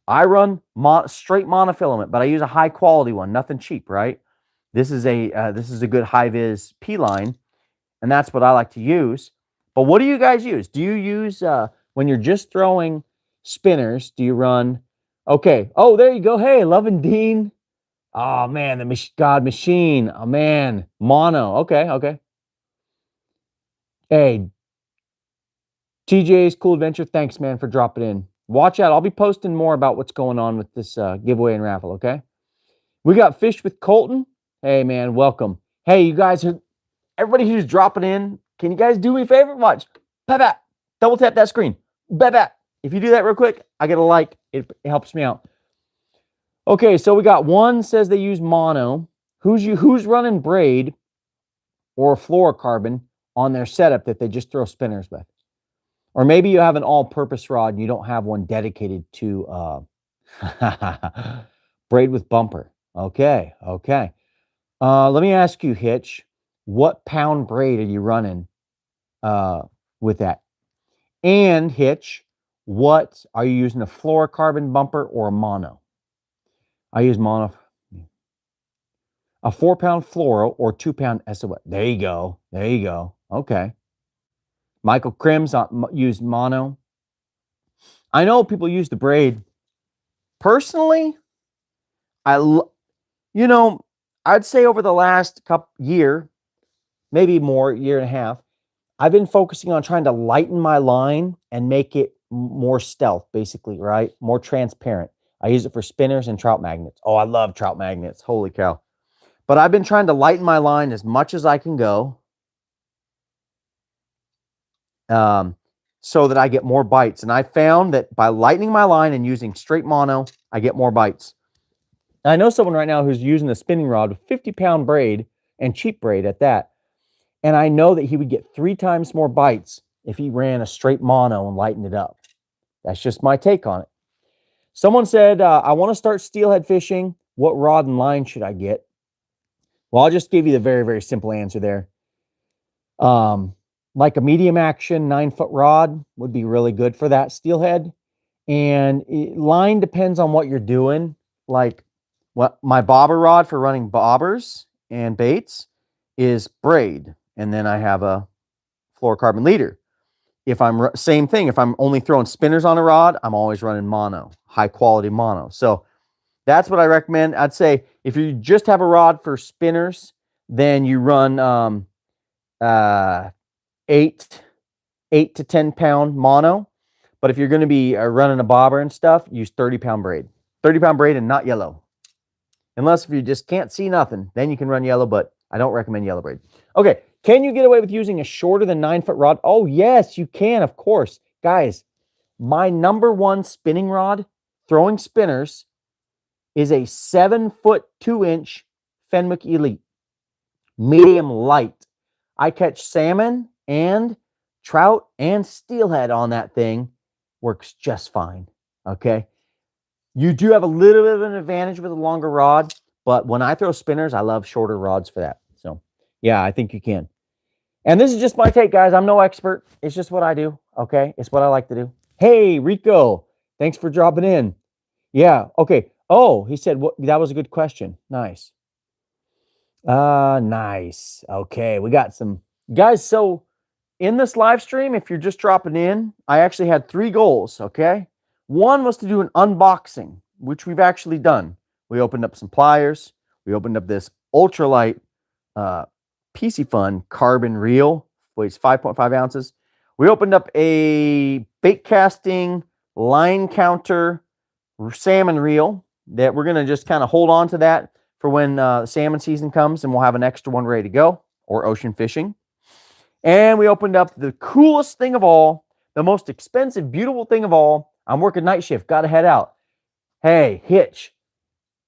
I run straight monofilament, but I use a high quality one, nothing cheap, right? This is a good high-vis P line, and that's what I like to use. But what do you guys use? Do you use, when you're just throwing spinners, do you run, okay, oh, there you go. Hey, Love and Dean. Oh, man, the God Machine. Oh, man, mono. Okay. Hey, TJ's Cool Adventure, thanks, man, for dropping in. Watch out. I'll be posting more about what's going on with this giveaway and raffle, okay? We got Fish with Colton. Hey, man, welcome. Hey, you guys, everybody who's dropping in, can you guys do me a favor? Watch. Bap. Double tap that screen. Bap. If you do that real quick, I get a like. It helps me out. Okay, so we got one says they use mono. Who's running braid or fluorocarbon on their setup that they just throw spinners with? Or maybe you have an all-purpose rod and you don't have one dedicated to braid with bumper. Okay. Let me ask you, Hitch, what pound braid are you running with that? And Hitch, what are you using, a fluorocarbon bumper or a mono? I use mono. A 4-pound fluoro or 2-pound SOS. There you go. Okay. Michael Crims used mono. I know people use the braid. Personally, I'd say over the last year, maybe more, year and a half, I've been focusing on trying to lighten my line and make it more stealth, basically, right? More transparent. I use it for spinners and trout magnets. Oh, I love trout magnets. Holy cow. But I've been trying to lighten my line as much as I can go. So that I get more bites. And I found that by lightening my line and using straight mono, I get more bites. I know someone right now who's using a spinning rod with 50-pound braid and cheap braid at that. And I know that he would get 3 times more bites if he ran a straight mono and lightened it up. That's just my take on it. Someone said, I want to start steelhead fishing. What rod and line should I get? Well, I'll just give you the very, very simple answer there. Like a medium action 9-foot rod would be really good for that steelhead. And line depends on what you're doing. Like What my bobber rod for running bobbers and baits is braid, and then I have a fluorocarbon leader. If I'm same thing, if I'm only throwing spinners on a rod, I'm always running mono, high quality mono. So that's what I recommend. I'd say if you just have a rod for spinners, then you run 8 to 10 pound mono. But if you're going to be running a bobber and stuff, use 30-pound braid. 30-pound braid and not yellow. Unless if you just can't see nothing, then you can run yellow, but I don't recommend yellow braid. Okay, can you get away with using a shorter than 9-foot rod? Oh, yes, you can, of course. Guys, my #1 spinning rod, throwing spinners, is a 7-foot 2-inch Fenwick Elite. Medium light. I catch salmon and trout and steelhead on that thing. Works just fine, okay? You do have a little bit of an advantage with a longer rod, but when I throw spinners, I love shorter rods for that. So, yeah, I think you can. And this is just my take, guys. I'm no expert. It's just what I do, okay? It's what I like to do. Hey, Rico, thanks for dropping in. Yeah, okay. Oh, he said, that was a good question. Nice. Nice. Okay, we got some guys. So in this live stream, if you're just dropping in, I actually had 3 goals, okay? One was to do an unboxing, which we've actually done. We opened up some pliers. We opened up this Ultralight PC Fun carbon reel, weighs 5.5 ounces. We opened up a bait casting line counter salmon reel that we're going to just kind of hold on to that for when salmon season comes, and we'll have an extra one ready to go, or ocean fishing. And we opened up the coolest thing of all, the most expensive, beautiful thing of all. I'm working night shift, got to head out. Hey, Hitch,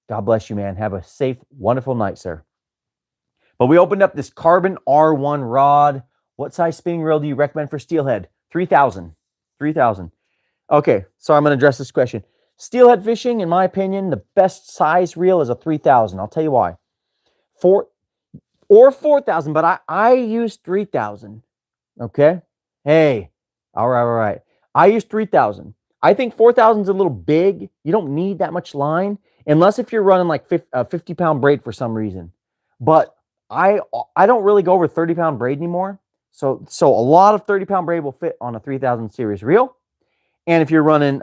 God bless you, man. Have a safe, wonderful night, sir. But we opened up this carbon R1 rod. What size spinning reel do you recommend for steelhead? 3,000. 3,000. Okay, so I'm going to address this question. Steelhead fishing, in my opinion, the best size reel is a 3,000. I'll tell you why. 4,000, but I use 3,000. Okay? Hey, all right. I use 3,000. I think 4,000 is a little big. You don't need that much line, unless if you're running like a 50-pound braid for some reason. But I don't really go over 30-pound braid anymore. So a lot of 30-pound braid will fit on a 3,000 series reel. And if you're running,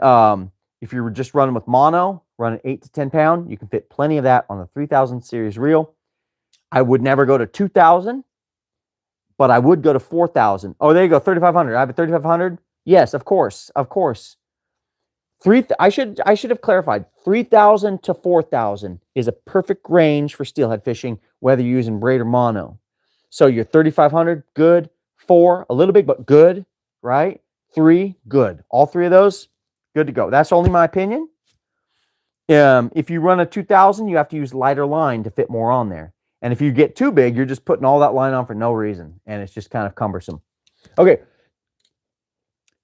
if you're just running with mono, running 8 to 10 pound, you can fit plenty of that on the 3,000 series reel. I would never go to 2,000, but I would go to 4,000. Oh, there you go, 3,500. I have a 3,500. Yes, of course. I should have clarified. 3,000 to 4,000 is a perfect range for steelhead fishing, whether you're using braid or mono. So you're 3,500, good. 4, a little big, but good, right? 3, good. All 3 of those, good to go. That's only my opinion. If you run a 2,000, you have to use lighter line to fit more on there. And if you get too big, you're just putting all that line on for no reason, and it's just kind of cumbersome. Okay.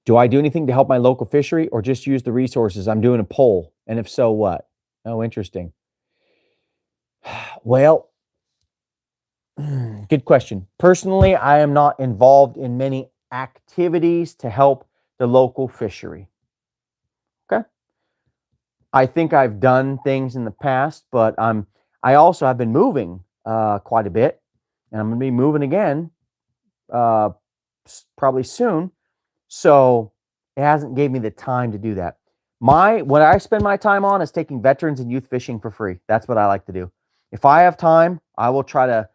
Do I do anything to help my local fishery, or just use the resources? I'm doing a poll, and if so, what? Oh, interesting. Well, good question. Personally, I am not involved in many activities to help the local fishery. Okay. I think I've done things in the past, but I also have been moving quite a bit, and I'm going to be moving again probably soon. So it hasn't gave me the time to do that. What I spend my time on is taking veterans and youth fishing for free. That's what I like to do. If I have time, I will try to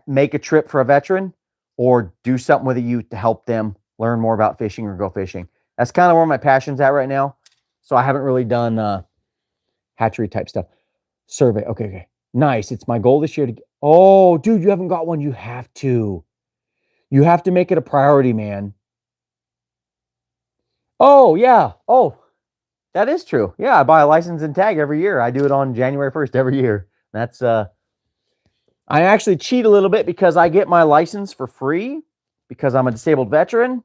make a trip for a veteran or do something with a youth to help them learn more about fishing or go fishing. That's kind of where my passion's at right now. So I haven't really done hatchery type stuff. Survey. Okay. Nice. It's my goal this year to. Oh, dude, you haven't got one. You have to. You have to make it a priority, man. Oh, yeah. Oh, that is true. Yeah, I buy a license and tag every year. I do it on January 1st every year. That's I actually cheat a little bit because I get my license for free because I'm a disabled veteran,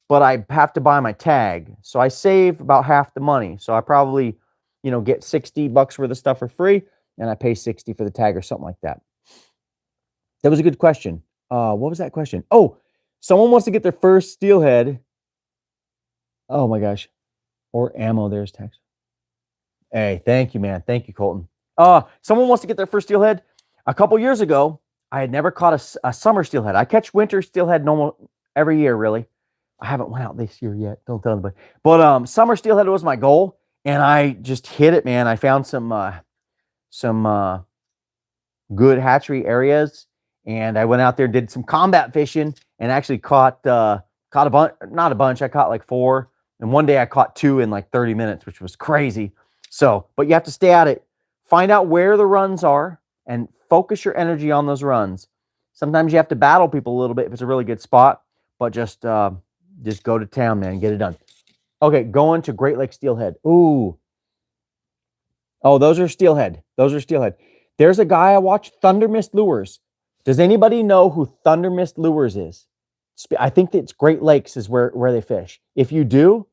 but I have to buy my tag. So I save about half the money. So I probably, get $60 worth of stuff for free, and I pay 60 for the tag or something like that. That was a good question. What was that question? Oh, someone wants to get their first steelhead. Oh my gosh. Or ammo. There's text. Hey, thank you, man. Thank you, Colton. Someone wants to get their first steelhead. A couple years ago, I had never caught a summer steelhead. I catch winter steelhead normal every year, really. I haven't went out this year yet. Don't tell anybody. But summer steelhead was my goal, and I just hit it, man. I found some good hatchery areas, and I went out there, did some combat fishing, and actually caught a bunch. Not a bunch. I caught like 4, and one day I caught 2 in like 30 minutes, which was crazy. So, but you have to stay at it. Find out where the runs are and focus your energy on those runs. Sometimes you have to battle people a little bit if it's a really good spot, but just go to town, man, and get it done. Okay, going to Great Lake steelhead. Ooh. Oh, those are steelhead. Those are steelhead. There's a guy I watch, Thunder Mist Lures. Does anybody know who Thunder Mist Lures is? I think it's Great Lakes is where they fish. If you do,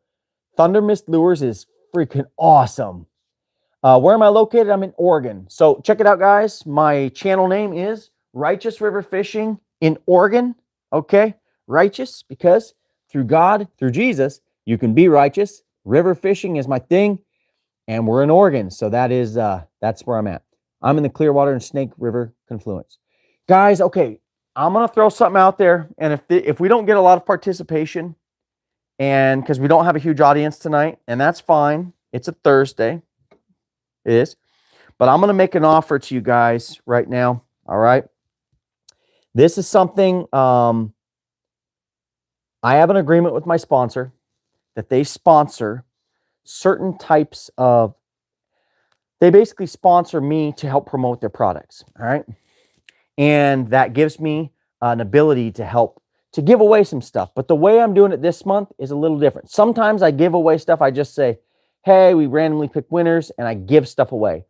Thunder Mist Lures is freaking awesome. Where am I located? I'm in Oregon. So check it out, guys. My channel name is Righteous River Fishing in Oregon. Okay? Righteous because through God, through Jesus, you can be righteous. River fishing is my thing. And we're in Oregon. So that's where I'm at. I'm in the Clearwater and Snake River confluence. Guys, okay, I'm going to throw something out there. And if we don't get a lot of participation, and because we don't have a huge audience tonight, and that's fine. It's a Thursday. It is. But I'm going to make an offer to you guys right now. All right. This is something I have an agreement with my sponsor that they sponsor certain types of, they basically sponsor me to help promote their products. All right. And that gives me an ability to help to give away some stuff. But the way I'm doing it this month is a little different. Sometimes I give away stuff. I just say, hey, we randomly pick winners, and I give stuff away.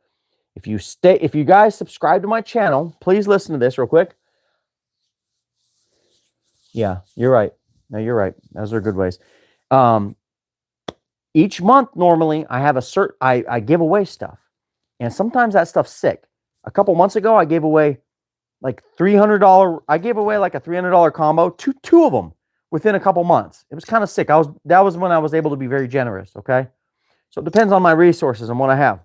If you guys subscribe to my channel, please listen to this real quick. Yeah, you're right. No, you're right. Those are good ways. Each month, normally, I have I give away stuff. And sometimes that stuff's sick. A couple months ago, I gave away like $300. I gave away like a $300 combo, two of them within a couple months. It was kind of sick. That was when I was able to be very generous. Okay. So it depends on my resources and what I have.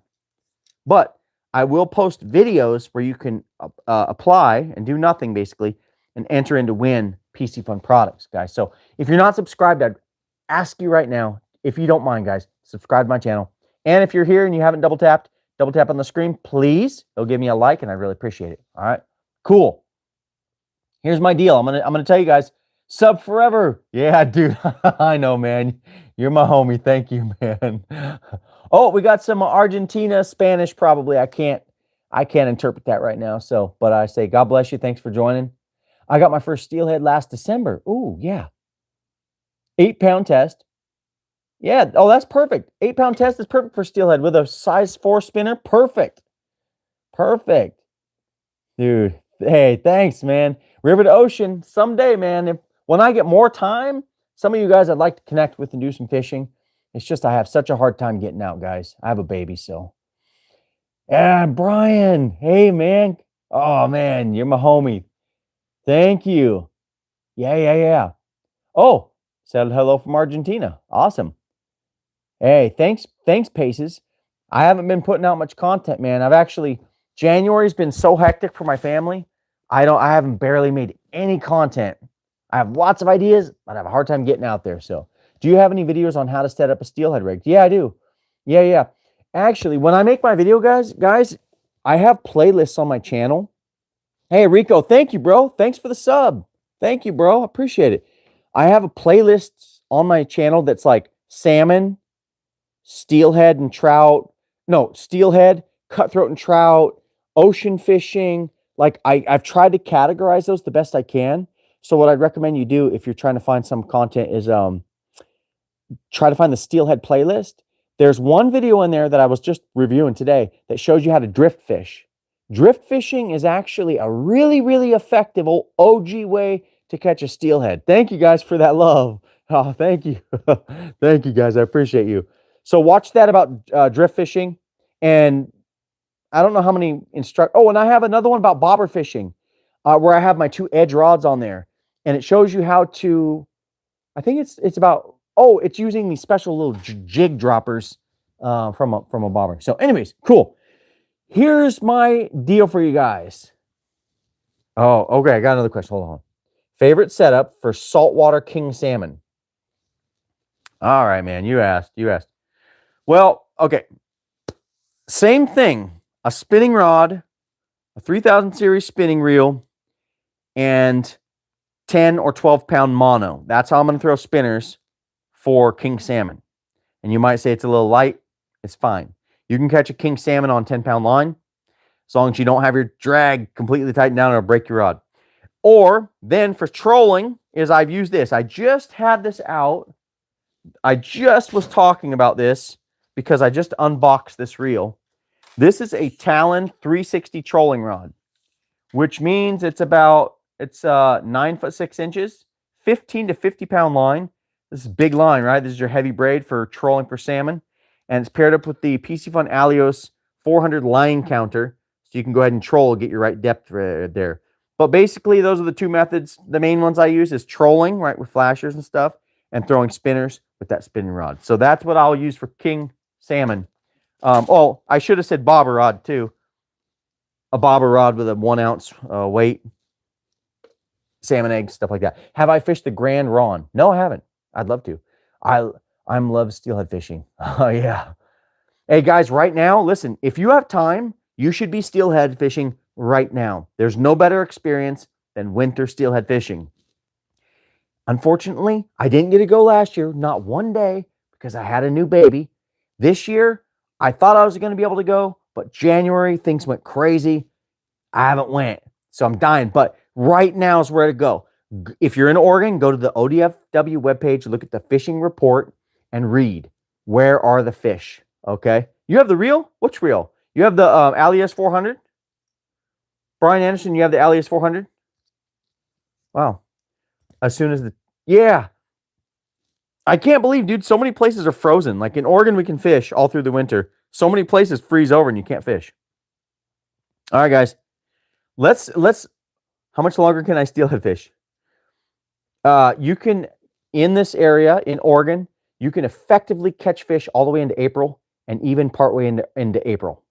But I will post videos where you can apply and do nothing basically and enter in to win PC Fun products, guys. So if you're not subscribed, I'd ask you right now, if you don't mind, guys, subscribe to my channel. And if you're here and you haven't double tap on the screen, please. It'll give me a like, and I really appreciate it. All right, cool. Here's my deal. I'm gonna tell you guys, sub forever. Yeah, dude. I know, man. You're my homie. Thank you, man. Oh, we got some Argentina Spanish. Probably I can't interpret that right now. So, but I say God bless you. Thanks for joining. I got my first steelhead last December. Ooh, yeah. 8-pound test. Yeah. Oh, that's perfect. 8-pound test is perfect for steelhead with a size 4 spinner. Perfect. Perfect. Dude. Hey, thanks, man. River to ocean someday, man. When I get more time, some of you guys I'd like to connect with and do some fishing. It's just I have such a hard time getting out, guys. I have a baby, so. Yeah, Brian. Hey, man. Oh, man, you're my homie. Thank you. Yeah. Oh, said hello from Argentina. Awesome. Hey, thanks, Paces. I haven't been putting out much content, man. January's been so hectic for my family. I haven't barely made any content. I have lots of ideas, but I have a hard time getting out there. So, do you have any videos on how to set up a steelhead rig? Yeah, I do. Yeah. Actually, when I make my video, guys, I have playlists on my channel. Hey, Rico, thank you, bro. Thanks for the sub. Thank you, bro. Appreciate it. I have a playlist on my channel that's like salmon, steelhead and trout. No, steelhead, cutthroat and trout, ocean fishing. Like I've tried to categorize those the best I can. So what I'd recommend you do if you're trying to find some content is try to find the steelhead playlist. There's one video in there that I was just reviewing today that shows you how to drift fish. Drift fishing is actually a really, really effective OG way to catch a steelhead. Thank you guys for that love. Oh, thank you. Thank you guys. I appreciate you. So watch that about drift fishing. And I don't know how many Oh, and I have another one about bobber fishing where I have my 2 edge rods on there. And it shows you how to, I think it's about, it's using these special little jig droppers from a bobber. So anyways, cool. Here's my deal for you guys. Oh, okay. I got another question. Hold on. Favorite setup for saltwater king salmon? All right, man. You asked. Well, okay. Same thing. A spinning rod, a 3000 series spinning reel, and 10 or 12 pound mono. That's how I'm going to throw spinners for king salmon. And you might say it's a little light. It's fine. You can catch a king salmon on 10-pound line as long as you don't have your drag completely tightened down, it'll break your rod. Or then for trolling is I've used this. I just had this out. I just was talking about this because I just unboxed this reel. This is a Talon 360 trolling rod, which means it's 9 foot 6 inches, 15 to 50 pound line. This is big line, right? This is your heavy braid for trolling for salmon. And it's paired up with the PC Fun Alios 400 line counter. So you can go ahead and troll, get your right depth right there. But basically, those are the two methods. The main ones I use is trolling, right, with flashers and stuff, and throwing spinners with that spinning rod. So that's what I'll use for king salmon. Oh, I should have said bobber rod too. A bobber rod with a 1 ounce weight. Salmon eggs, stuff like that. Have I fished the Grand Ron? No, I haven't. I'd love to. I'm love steelhead fishing. Oh, yeah. Hey, guys, right now, listen, if you have time, you should be steelhead fishing right now. There's no better experience than winter steelhead fishing. Unfortunately, I didn't get to go last year, not one day, because I had a new baby. This year, I thought I was going to be able to go, but January, things went crazy. I haven't went, so I'm dying. But right now is where to go. If you're in Oregon, go to the ODFW webpage, look at the fishing report, and read, where are the fish, okay? You have the reel? Which reel? You have the Alias 400? Brian Anderson, you have the Alias 400? Wow. As soon as yeah. I can't believe, dude, so many places are frozen. Like in Oregon, we can fish all through the winter. So many places freeze over and you can't fish. All right, guys. Let's how much longer can I steelhead fish? You can, in this area in Oregon, you can effectively catch fish all the way into April and even partway into April.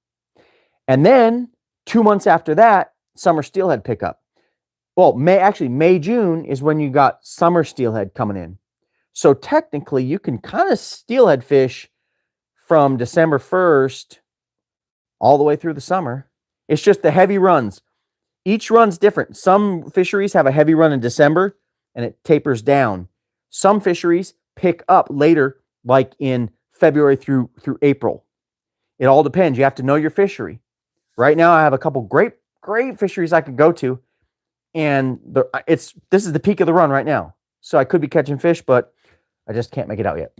And then 2 months after that, summer steelhead pickup. Well, May, June is when you got summer steelhead coming in. So technically, you can kind of steelhead fish from December 1st all the way through the summer. It's just the heavy runs. Each run's different. Some fisheries have a heavy run in December and it tapers down. Some fisheries pick up later, like in February through April. It all depends. You have to know your fishery. Right now, I have a couple great fisheries I could go to, and this is the peak of the run right now. So I could be catching fish, but I just can't make it out yet.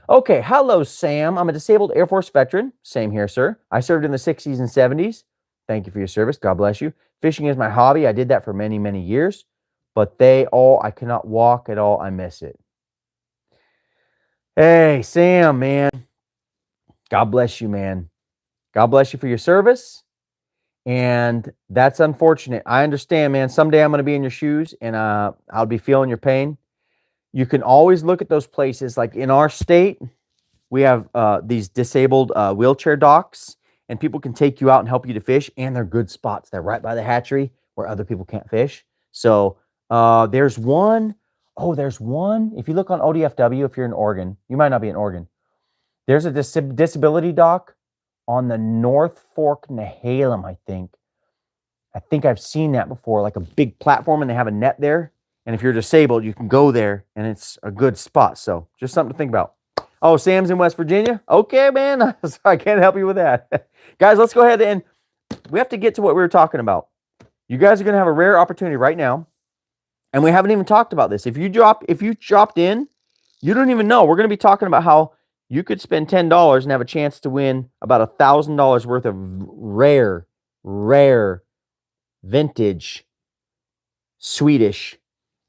Okay, hello, Sam. I'm a disabled Air Force veteran. Same here, sir. I served in the 60s and 70s. Thank you for your service. God bless you. Fishing is my hobby. I did that for many, many years. But I cannot walk at all. I miss it. Hey, Sam, man. God bless you, man. God bless you for your service. And that's unfortunate. I understand, man. Someday I'm going to be in your shoes and I'll be feeling your pain. You can always look at those places. Like in our state, we have these disabled wheelchair docks, and people can take you out and help you to fish. And they're good spots. They're right by the hatchery where other people can't fish. So there's one. Oh, there's one. If you look on ODFW, if you're in Oregon, you might not be in Oregon. There's a disability dock on the North Fork Nehalem, I think. I think I've seen that before, like a big platform, and they have a net there. And if you're disabled, you can go there, and it's a good spot. So just something to think about. Oh, Sam's in West Virginia? Okay, man. I can't help you with that. Guys, let's go ahead and we have to get to what we were talking about. You guys are going to have a rare opportunity right now, and we haven't even talked about this. If you dropped in, you don't even know. We're going to be talking about how you could spend $10 and have a chance to win about $1,000 worth of rare, vintage, Swedish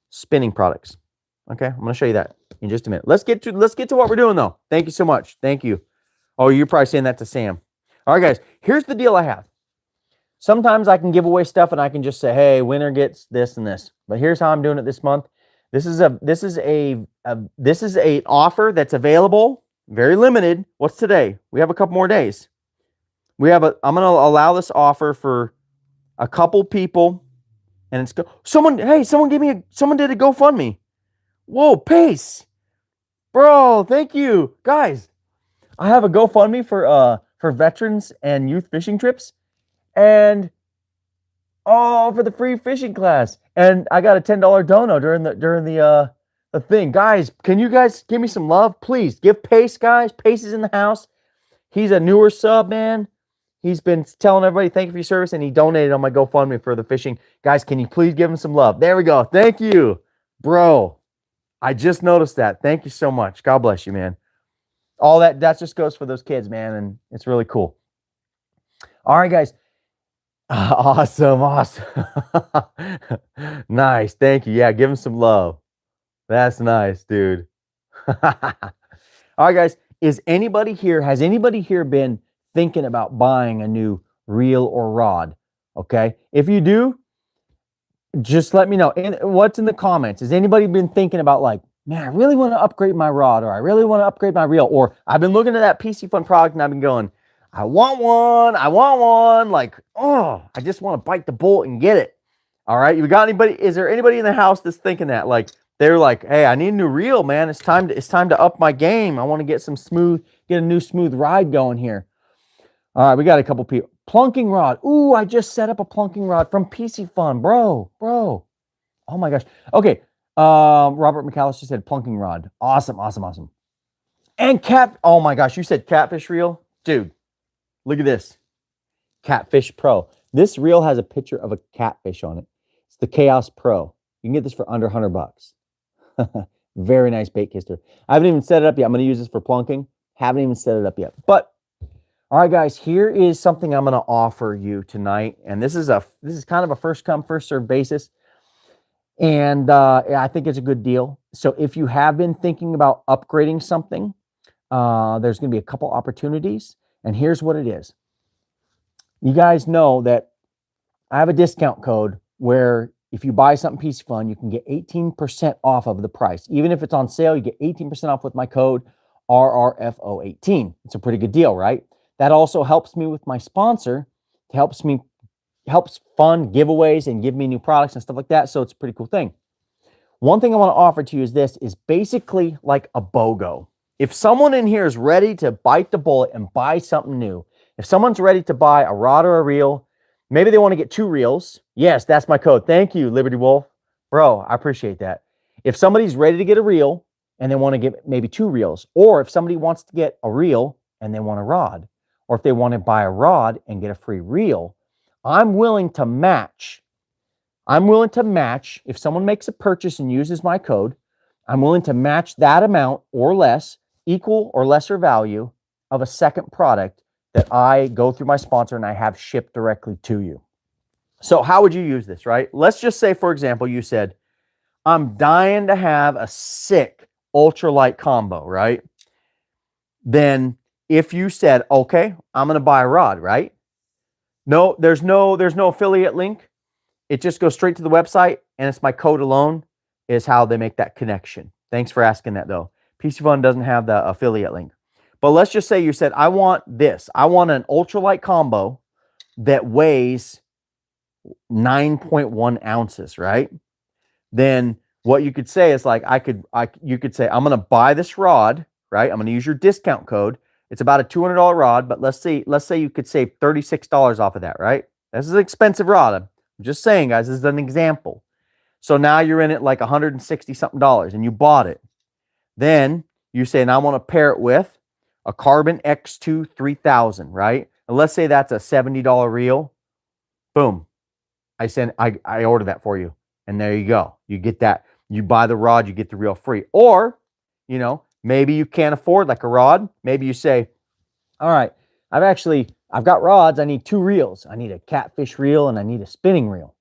spinning products. Okay, I'm going to show you that in just a minute. Let's get to what we're doing, though. Thank you so much. Thank you. Oh, you're probably saying that to Sam. All right, guys, here's the deal I have. Sometimes I can give away stuff and I can just say, hey, winner gets this and this. But here's how I'm doing it this month. This is an offer that's available, very limited. What's today? We have a couple more days. I'm going to allow this offer for a couple people, and it's someone did a GoFundMe. Whoa, Pace. Bro, thank you. Guys, I have a GoFundMe for veterans and youth fishing trips, and for the free fishing class. And I got a $10 dono during the thing. Guys, can you guys give me some love? Please give Pace, guys. Pace is in the house. He's a newer sub, man. He's been telling everybody thank you for your service, and he donated on my GoFundMe for the fishing. Guys, can you please give him some love? There we go. Thank you, bro. I just noticed that. Thank you so much. God bless you, man. All that just goes for those kids, man, and it's really cool. All right, guys. Awesome. Nice. Thank you. Yeah, give him some love. That's nice, dude. All right, guys. Has anybody here been thinking about buying a new reel or rod? Okay. If you do, just let me know. And what's in the comments? Has anybody been thinking about, like, man, I really want to upgrade my rod, or I really want to upgrade my reel, or I've been looking at that PC Fun product and I've been going, I want one. Like, oh, I just want to bite the bullet and get it. All right. Is there anybody in the house that's thinking that? Like, they're like, hey, I need a new reel, man. It's time to up my game. I want to get a new smooth ride going here. All right, we got a couple people. Plunking rod. Ooh, I just set up a plunking rod from PC Fun, bro. Oh my gosh. Okay. Robert McAllister said plunking rod. Awesome. And oh my gosh, you said catfish reel? Dude, look at this. Catfish Pro. This reel has a picture of a catfish on it. It's the Chaos Pro. You can get this for under $100. Very nice bait kister. I haven't even set it up yet. I'm going to use this for plunking. Haven't even set it up yet. But all right, guys, here is something I'm going to offer you tonight. And this is kind of a first come, first serve basis. And I think it's a good deal. So if you have been thinking about upgrading something, there's going to be a couple opportunities. And here's what it is. You guys know that I have a discount code where if you buy something PC Fun, you can get 18% off of the price. Even if it's on sale, you get 18% off with my code RRFO18. It's a pretty good deal, right? That also helps me with my sponsor. It helps fund giveaways and give me new products and stuff like that. So it's a pretty cool thing. One thing I want to offer to you is basically like a BOGO. If someone in here is ready to bite the bullet and buy something new, if someone's ready to buy a rod or a reel, maybe they want to get 2 reels. Yes, that's my code. Thank you, Liberty Wolf. Bro, I appreciate that. If somebody's ready to get a reel and they want to get maybe 2 reels, or if somebody wants to get a reel and they want a rod, or if they want to buy a rod and get a free reel, I'm willing to match. If someone makes a purchase and uses my code, I'm willing to match that amount or less, equal or lesser value of a second product that I go through my sponsor and I have shipped directly to you. So how would you use this, right? Let's just say, for example, you said, I'm dying to have a sick ultralight combo, right? Then if you said, okay, I'm going to buy a rod, right? No, there's no affiliate link. It just goes straight to the website, and it's my code alone is how they make that connection. Thanks for asking that, though. PC Fun doesn't have the affiliate link. But let's just say you said, I want this. I want an ultralight combo that weighs 9.1 ounces, right? Then what you could say is like, you could say, I'm going to buy this rod, right? I'm going to use your discount code. It's about a $200 rod, but let's say you could save $36 off of that, right? This is an expensive rod. I'm just saying, guys, this is an example. So now you're in it like $160 something and you bought it. Then you say, and I want to pair it with a Carbon X2 3000, right? And let's say that's a $70 reel. Boom. I order that for you. And there you go. You get that. You buy the rod, you get the reel free. Or, maybe you can't afford like a rod. Maybe you say, all right, I've got rods. I need 2 reels. I need a catfish reel and I need a spinning reel.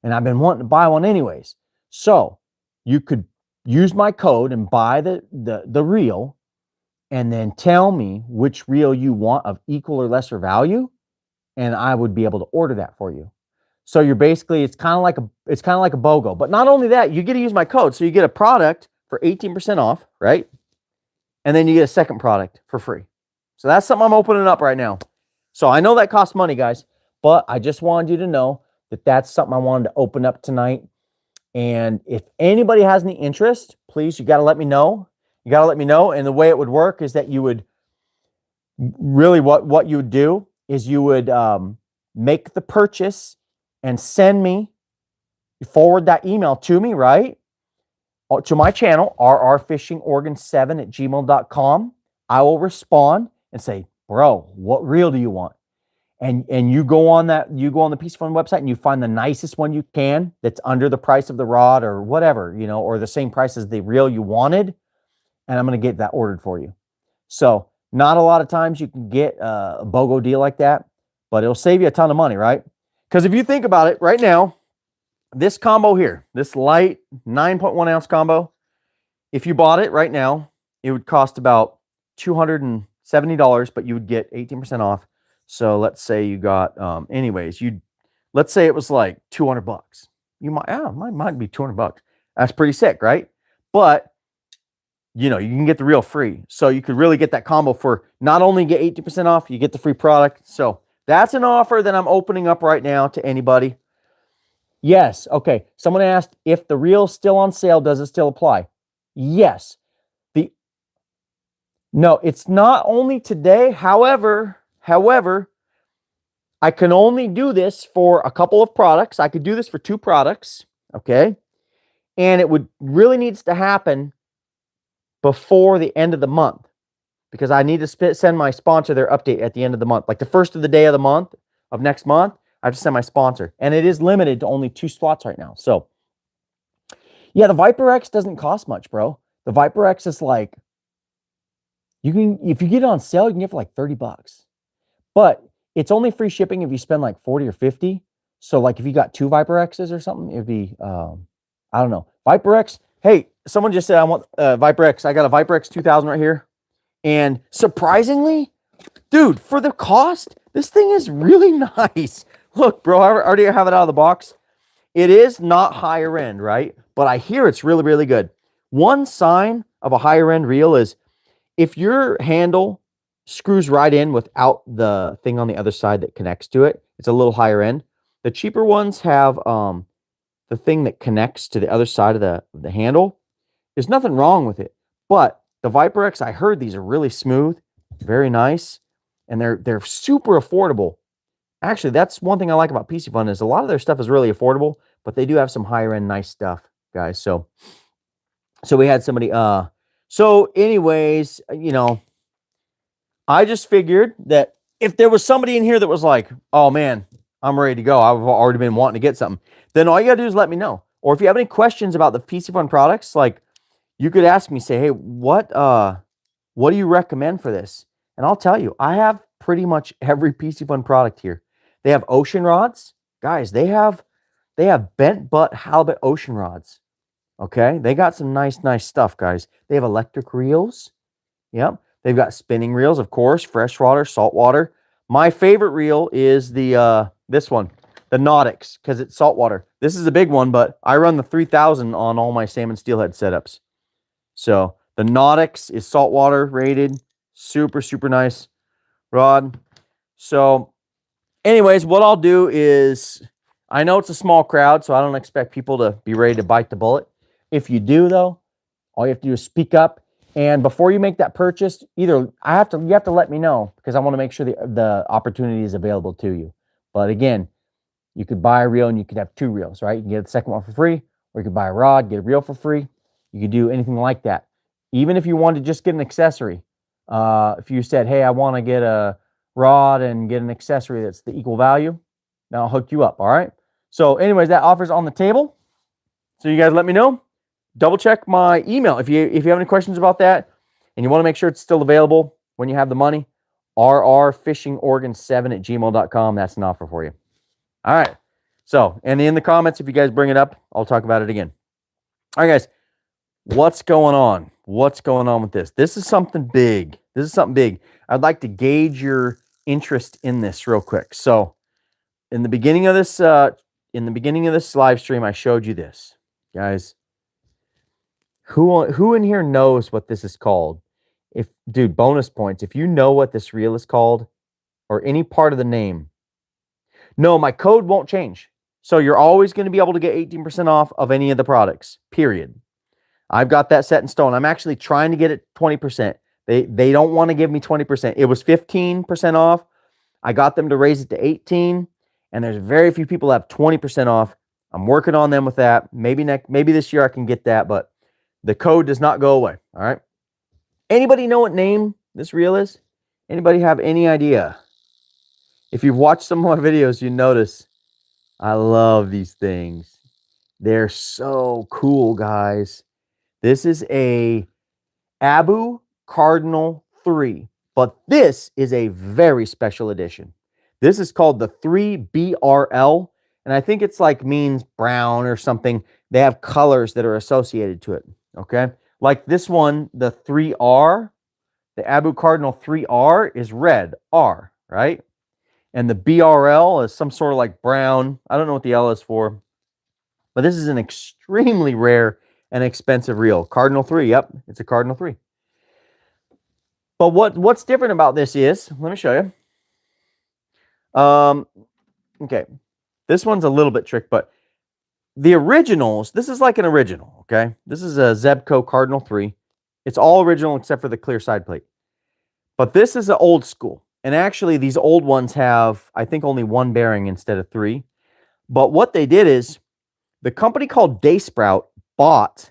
And I've been wanting to buy one anyways. So you could use my code and buy the reel and then tell me which reel you want of equal or lesser value. And I would be able to order that for you. So you're basically, it's kind of like a BOGO. But not only that, you get to use my code. So you get a product for 18% off, right? And then you get a second product for free. So that's something I'm opening up right now. So I know that costs money, guys, but I just wanted you to know that that's something I wanted to open up tonight. And if anybody has any interest, please, you got to let me know. You got to let me know. And the way it would work is that you would really, what you would do is you would make the purchase and send me, forward that email to me, right? To my channel, rrfishingoregon7@gmail.com. I will respond and say, bro, what reel do you want? And you go on the PC Fun website and you find the nicest one you can that's under the price of the rod or whatever, you know, or the same price as the reel you wanted. And I'm going to get that ordered for you. So not a lot of times you can get a BOGO deal like that, but it'll save you a ton of money, right? Because if you think about it right now, this combo here, this light 9.1 ounce combo, if you bought it right now, it would cost about $270, but you would get 18% off. So let's say you got, let's say it was like $200. You might be $200. That's pretty sick, right? But you know, you can get the reel free. So you could really get that combo for not only get 18% off, you get the free product. So that's an offer that I'm opening up right now to anybody. Yes. Okay. Someone asked if the reel's still on sale, does it still apply? Yes. No, it's not only today. However, I can only do this for a couple of products. I could do this for 2 products. Okay. And it would really needs to happen before the end of the month because I need to send my sponsor their update at the end of the month. Like the first of the day of the month of next month, I have to send my sponsor. And it is limited to only 2 slots right now. So yeah, the Viper X doesn't cost much, bro. The Viper X is like, if you get it on sale, you can get it for like $30. But it's only free shipping if you spend like 40 or 50. So like if you got 2 Viper X's or something, it'd be, I don't know. Viper X, hey, someone just said I want Viper X. I got a Viper X 2000 right here. And surprisingly, dude, for the cost, this thing is really nice. Look, bro, I already have it out of the box. It is not higher end, right? But I hear it's really, really good. One sign of a higher end reel is if your handle screws right in without the thing on the other side that connects to it, it's a little higher end. The cheaper ones have the thing that connects to the other side of the handle. There's nothing wrong with it. But the Viper X, I heard these are really smooth, very nice, and they're super affordable. Actually, that's one thing I like about PC Fun is a lot of their stuff is really affordable, but they do have some higher end nice stuff, guys. So we had somebody so anyways, you know, I just figured that if there was somebody in here that was like, "Oh man, I'm ready to go. I've already been wanting to get something." Then all you got to do is let me know. Or if you have any questions about the PC Fun products, like you could ask me, say, "Hey, what do you recommend for this?" And I'll tell you, I have pretty much every PC Fun product here. They have ocean rods. Guys, they have bent butt halibut ocean rods. Okay? They got some nice stuff, guys. They have electric reels. Yep. They've got spinning reels, of course, freshwater, saltwater. My favorite reel is the this one, the Nautics, because it's saltwater. This is a big one, but I run the 3000 on all my salmon steelhead setups. So the Nautics is saltwater rated. Super, super nice rod. So anyways, what I'll do is, I know it's a small crowd, so I don't expect people to be ready to bite the bullet. If you do, though, all you have to do is speak up. And before you make that purchase, you have to let me know because I want to make sure the opportunity is available to you. But again, you could buy a reel and you could have 2 reels, right? You can get the second one for free, or you could buy a rod, get a reel for free. You could do anything like that. Even if you wanted to just get an accessory. If you said, "Hey, I want to get a rod and get an accessory that's the equal value," then I'll hook you up, all right? So anyways, that offer's on the table. So you guys let me know. Double check my email. If you have any questions about that and you want to make sure it's still available when you have the money, rrfishingoregon7@gmail.com. That's an offer for you. All right. So, and in the comments, if you guys bring it up, I'll talk about it again. All right, guys. What's going on? What's going on with this? This is something big. This is something big. I'd like to gauge your interest in this real quick. So, in the beginning of this live stream, I showed you this, guys. Who in here knows what this is called? Dude, bonus points. If you know what this reel is called, or any part of the name. No, my code won't change. So you're always going to be able to get 18% off of any of the products, period. I've got that set in stone. I'm actually trying to get it 20%. They don't want to give me 20%. It was 15% off. I got them to raise it to 18, and there's very few people that have 20% off. I'm working on them with that. Maybe this year I can get that, but the code does not go away. All right. Anybody know what name this reel is? Anybody have any idea? If you've watched some of my videos, you notice I love these things. They're so cool, guys. This is a Abu Cardinal 3, but this is a very special edition. This is called the 3BRL, and I think it's like means brown or something. They have colors that are associated to it, okay? Like this one, the 3R, the Abu Cardinal 3R is red, R, right? And the BRL is some sort of like brown. I don't know what the L is for, but this is an extremely rare and expensive reel. Cardinal 3, yep, it's a Cardinal 3. But what's different about this is, let me show you. Okay, this one's a little bit tricky, but the originals, this is like an original, okay? This is a Zebco Cardinal 3. It's all original except for the clear side plate. But this is an old school. And actually, these old ones have, I think, only one bearing instead of 3. But what they did is, the company called Daysprout bought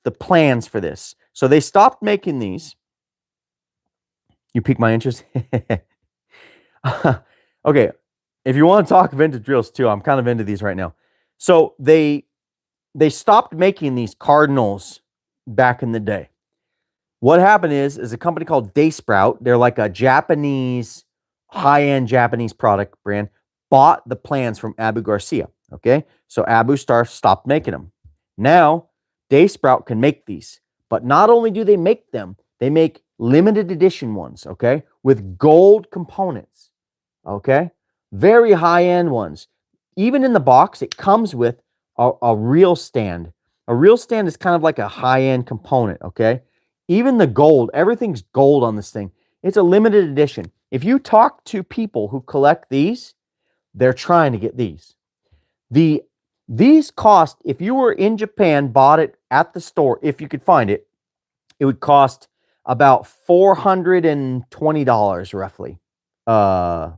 the plans for this. So they stopped making these. You pique my interest? Okay, if you want to talk vintage reels too, I'm kind of into these right now. So they stopped making these Cardinals back in the day. What happened is a company called Daysprout, they're like a Japanese, high-end Japanese product brand, bought the plans from Abu Garcia, okay? So Abu stopped making them. Now, Daysprout can make these, but not only do they make them, they make limited edition ones, okay? With gold components, okay? Very high-end ones. Even in the box, it comes with a reel stand. A reel stand is kind of like a high-end component, okay? Even the gold, everything's gold on this thing. It's a limited edition. If you talk to people who collect these, they're trying to get these. These cost, if you were in Japan, bought it at the store, if you could find it, it would cost about $420 roughly.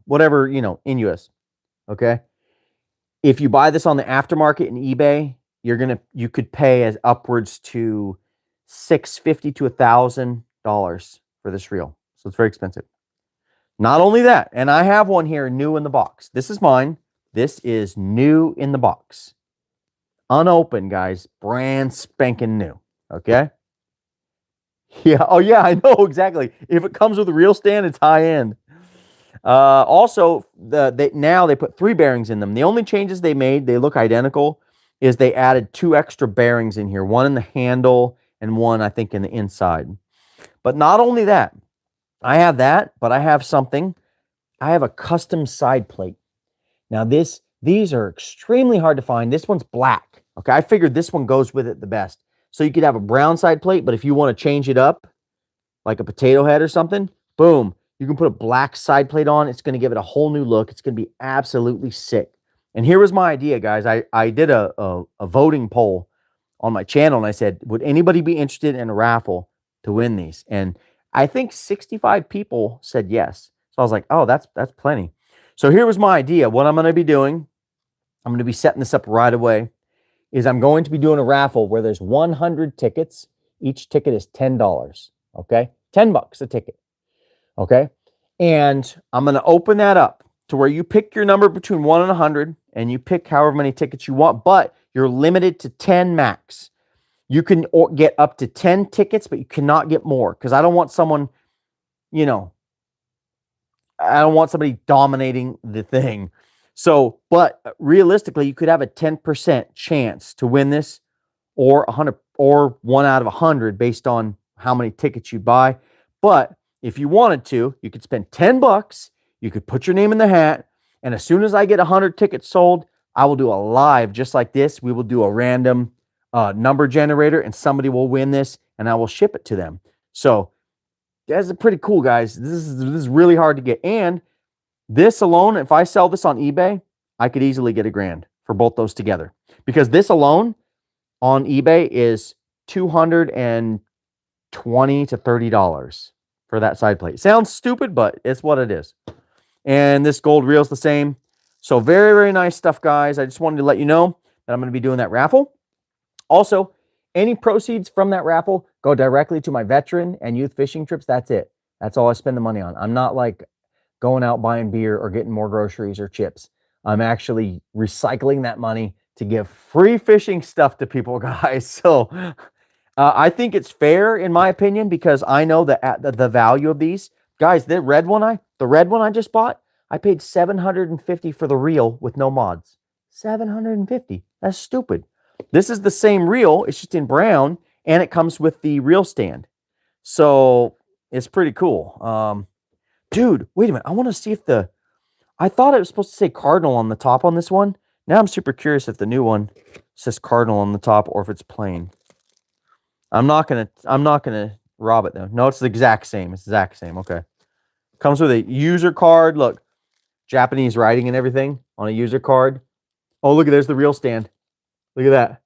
Whatever, in US. Okay. If you buy this on the aftermarket in eBay, you could pay as upwards to $650 to $1,000 for this reel. So it's very expensive. Not only that, and I have one here new in the box. This is mine. This is new in the box. Unopened, guys. Brand spanking new. Okay? Yeah. Oh, yeah, I know exactly. If it comes with a reel stand, it's high end. Also, now they put 3 bearings in them. The only changes they made, they look identical, is they added 2 extra bearings in here. One in the handle and one, I think, in the inside. But not only that, I have that, but I have something. I have a custom side plate. Now, these are extremely hard to find. This one's black. Okay, I figured this one goes with it the best. So you could have a brown side plate, but if you want to change it up, like a potato head or something, boom, you can put a black side plate on. It's going to give it a whole new look. It's going to be absolutely sick. And here was my idea, guys. I did a voting poll on my channel, and I said, would anybody be interested in a raffle to win these? And I think 65 people said yes. So I was like, oh, that's plenty. So here was my idea. What I'm going to be doing, I'm going to be setting this up right away, is I'm going to be doing a raffle where there's 100 tickets. Each ticket is $10, okay? $10 a ticket, okay? And I'm going to open that up to where you pick your number between 1 and 100, and you pick however many tickets you want, but you're limited to 10 max. You can get up to 10 tickets, but you cannot get more, because I don't want someone, I don't want somebody dominating the thing. So, but realistically, you could have a 10% chance to win this, or 100, or 1 out of 100 based on how many tickets you buy. But if you wanted to, you could spend $10. You could put your name in the hat, and as soon as I get 100 tickets sold, I will do a live just like this. We will do a random number generator, and somebody will win this, and I will ship it to them. So that's pretty cool, guys. This is really hard to get, and This alone, if I sell this on eBay, I could easily get $1,000 for both those together, because this alone on eBay is $220 to $30 for that side plate. Sounds stupid, but it's what it is. And this gold reel is the same. So very, very nice stuff, guys. I just wanted to let you know that I'm going to be doing that raffle. Also, any proceeds from that raffle go directly to my veteran and youth fishing trips. That's it. That's all I spend the money on. I'm not like going out buying beer or getting more groceries or chips. I'm actually recycling that money to give free fishing stuff to people, guys. So I think it's fair, in my opinion, because I know the value of these. Guys, the red one I just bought, I paid $750 for the reel with no mods. $750. That's stupid. This is the same reel. It's just in brown, and it comes with the reel stand. So it's pretty cool. Dude, wait a minute. I want to see if I thought it was supposed to say Cardinal on the top on this one. Now I'm super curious if the new one says Cardinal on the top or if it's plain. I'm not gonna rob it though. No, it's the exact same. It's the exact same. Okay. Comes with a user card. Look, Japanese writing and everything on a user card. Oh, look, there's the reel stand. Look at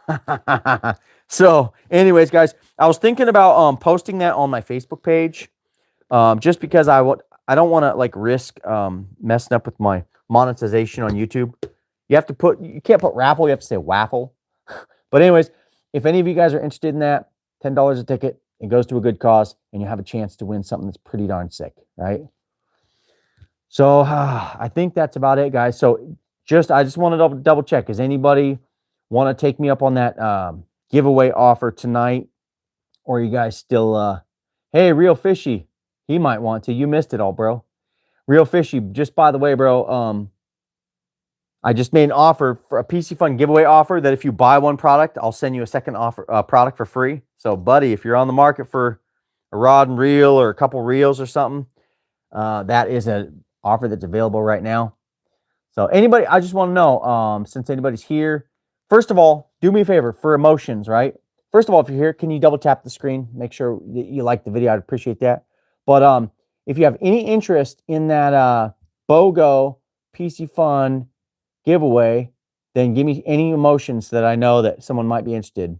that. So, anyways, guys, I was thinking about posting that on my Facebook page, just because I don't want to like risk messing up with my monetization on YouTube. You can't put raffle. You have to say waffle. But anyways, if any of you guys are interested in that, $10 a ticket. It goes to a good cause, and you have a chance to win something that's pretty darn sick, right? So I think that's about it, guys. So I just want to double check. Does anybody want to take me up on that giveaway offer tonight? Or you guys still, hey, Real Fishy, he might want to. You missed it all, bro. Real Fishy, just by the way, bro, I just made an offer for a PC Fun giveaway offer that if you buy one product, I'll send you a second product for free. So, buddy, if you're on the market for a rod and reel or a couple reels or something, that is an offer that's available right now. So, anybody, I just want to know, since anybody's here, first of all, do me a favor for emotions, right? First of all, if you're here, can you double tap the screen? Make sure that you like the video. I'd appreciate that. But if you have any interest in that BOGO PC Fun giveaway, then give me any emotions that I know that someone might be interested.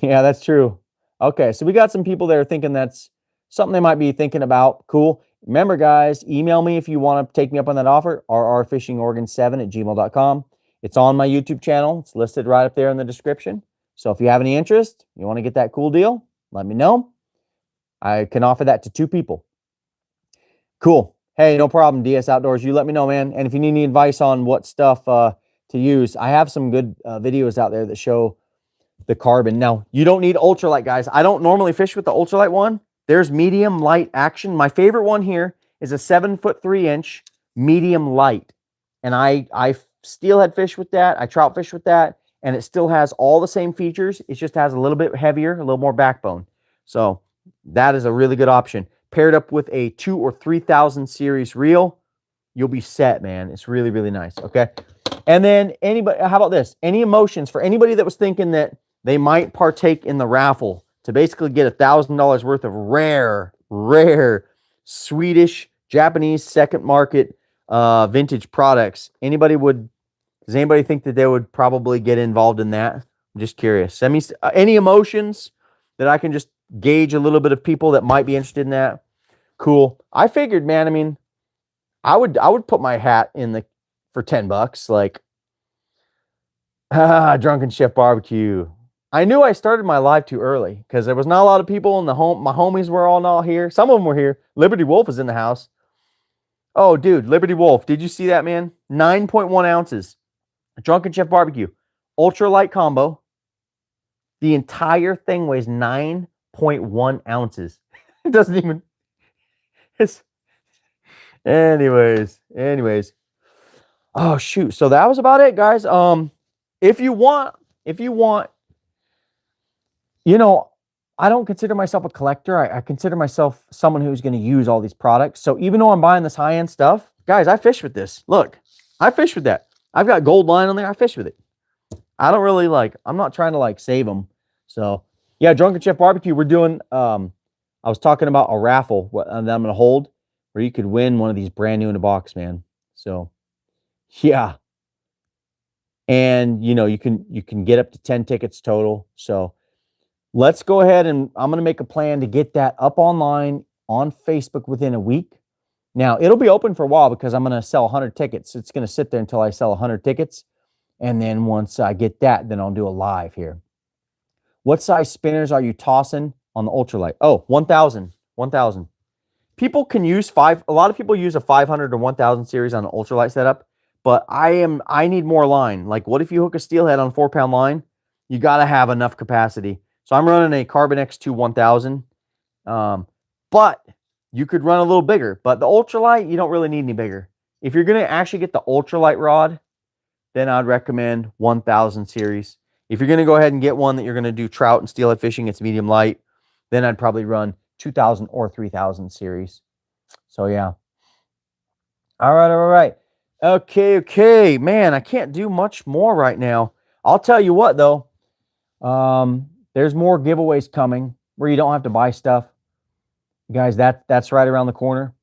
Yeah, that's true. Okay, so we got some people that are thinking that's something they might be thinking about. Cool. Remember, guys, email me if you want to take me up on that offer, rrfishingoregon7@gmail.com. It's on my YouTube channel. It's listed right up there in the description. So if you have any interest, you want to get that cool deal, let me know. I can offer that to 2 people. Cool. Hey, no problem, DS Outdoors. You let me know, man. And if you need any advice on what stuff to use, I have some good videos out there that show the carbon. Now, you don't need ultralight, guys. I don't normally fish with the ultralight one. There's medium light action. My favorite one here is a 7' 3" medium light. And I steelhead fish with that. I trout fish with that. And it still has all the same features. It just has a little bit heavier, a little more backbone. So that is a really good option. Paired up with a 2,000 or 3,000 series reel, you'll be set, man. It's really, really nice. Okay. And then how about this? Any emotions for anybody that was thinking that they might partake in the raffle to basically get $1,000 worth of rare Swedish, Japanese second market vintage products. Does anybody think that they would probably get involved in that? I'm just curious. Send me any emotions that I can just gauge a little bit of people that might be interested in that. Cool. I figured, man, I mean, I would put my hat in for $10. Like, Drunken Chef Barbecue. I knew I started my live too early because there was not a lot of people in the home. My homies were all not here. Some of them were here. Liberty Wolf is in the house. Oh, dude, Liberty Wolf. Did you see that, man? 9.1 ounces. Drunken Chef Barbecue. Ultralight combo. The entire thing weighs 9.1 ounces. It doesn't even... Anyways. Oh, shoot. So that was about it, guys. If you want, you know, I don't consider myself a collector. I consider myself someone who's going to use all these products. So even though I'm buying this high-end stuff, guys, I fish with this. Look, I fish with that. I've got gold line on there. I fish with it. I don't really I'm not trying to save them. So yeah, Drunken Chef Barbecue, we're doing, I was talking about a raffle that I'm going to hold. where you could win one of these brand new in a box, man. So yeah. And you know, you can get up to 10 tickets total. So let's go ahead, and I'm going to make a plan to get that up online on Facebook within a week. Now, it'll be open for a while because I'm going to sell 100 tickets. It's going to sit there until I sell 100 tickets. And then once I get that, then I'll do a live here. What size spinners are you tossing on the Ultralight? Oh, 1,000. 1,000. People can use a lot of people use a 500 or 1,000 series on an Ultralight setup, but I need more line. Like, what if you hook a steelhead on 4-pound line? You got to have enough capacity. So I'm running a Carbon X2 1000. But you could run a little bigger. But the Ultralight, you don't really need any bigger. If you're going to actually get the Ultralight rod, then I'd recommend 1000 series. If you're going to go ahead and get one that you're going to do trout and steelhead fishing, it's medium light, then I'd probably run 2000 or 3000 series. So yeah. All right. Okay. Man, I can't do much more right now. I'll tell you what, though. There's more giveaways coming where you don't have to buy stuff. Guys, that's right around the corner.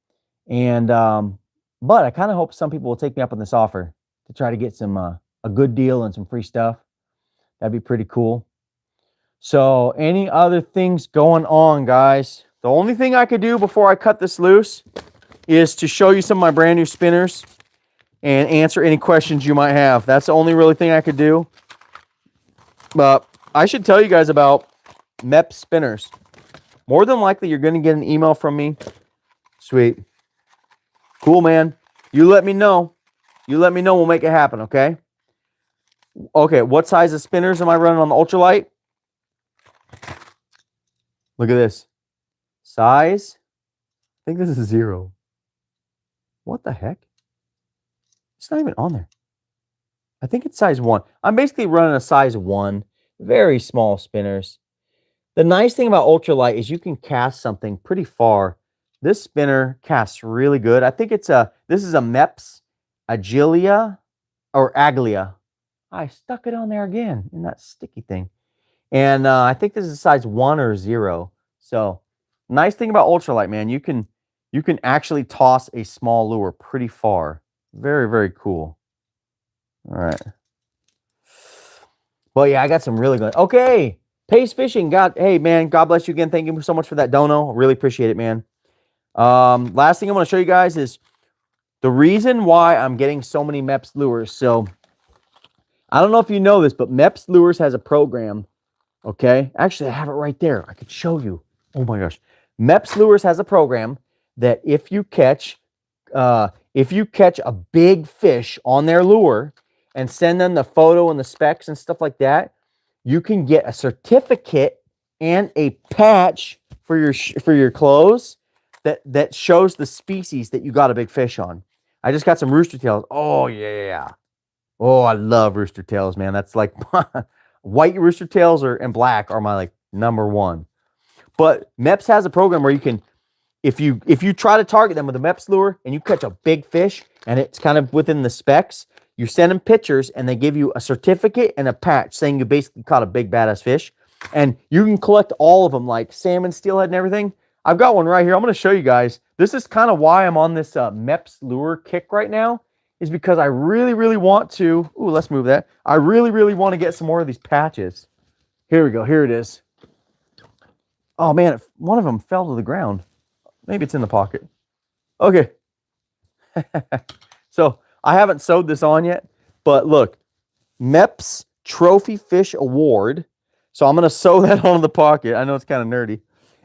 And but I kind of hope some people will take me up on this offer to try to get some a good deal and some free stuff. That'd be pretty cool. So any other things going on, guys? The only thing I could do before I cut this loose is to show you some of my brand new spinners and answer any questions you might have. That's the only really thing I could do. But I should tell you guys about MEP spinners. More than likely, you're going to get an email from me. Sweet. Cool, man. You let me know. We'll make it happen, okay? Okay, what size of spinners am I running on the Ultralight? Look at this. Size. I think this is 0. What the heck? It's not even on there. I think it's size 1. I'm basically running a size 1. Very small spinners. The nice thing about Ultralight is you can cast something pretty far. This spinner casts really good. I think this is a MEPS Agilia or Aglia. I stuck it on there again in that sticky thing. And I think this is size 1 or 0. So nice thing about Ultralight, man, you can actually toss a small lure pretty far. Very, very cool. All right. Well, yeah, I got some really good. Okay. Pace Fishing. Hey, man, God bless you again. Thank you so much for that dono. Really appreciate it, man. Last thing I want to show you guys is the reason why I'm getting so many MEPS lures. So I don't know if you know this, but MEPS Lures has a program. Okay. Actually, I have it right there. I could show you. Oh my gosh. MEPS Lures has a program that if you catch a big fish on their lure and send them the photo and the specs and stuff like that, you can get a certificate and a patch for your clothes that shows the species that you got a big fish on. I just got some rooster tails. Oh yeah. Oh, I love rooster tails, man. That's like white rooster tails and black are my like number one. But MEPS has a program where you can, if you try to target them with a MEPS lure and you catch a big fish and it's kind of within the specs, you send them pictures and they give you a certificate and a patch saying you basically caught a big badass fish. And you can collect all of them like salmon, steelhead, and everything. I've got one right here. I'm going to show you guys. This is kind of why I'm on this MEPS lure kick right now, is because I really, really want to. Ooh, let's move that. I really, really want to get some more of these patches. Here we go. Here it is. Oh, man. One of them fell to the ground. Maybe it's in the pocket. Okay. So I haven't sewed this on yet, but look, MEPS Trophy Fish Award. So I'm going to sew that onto the pocket. I know it's kind of nerdy.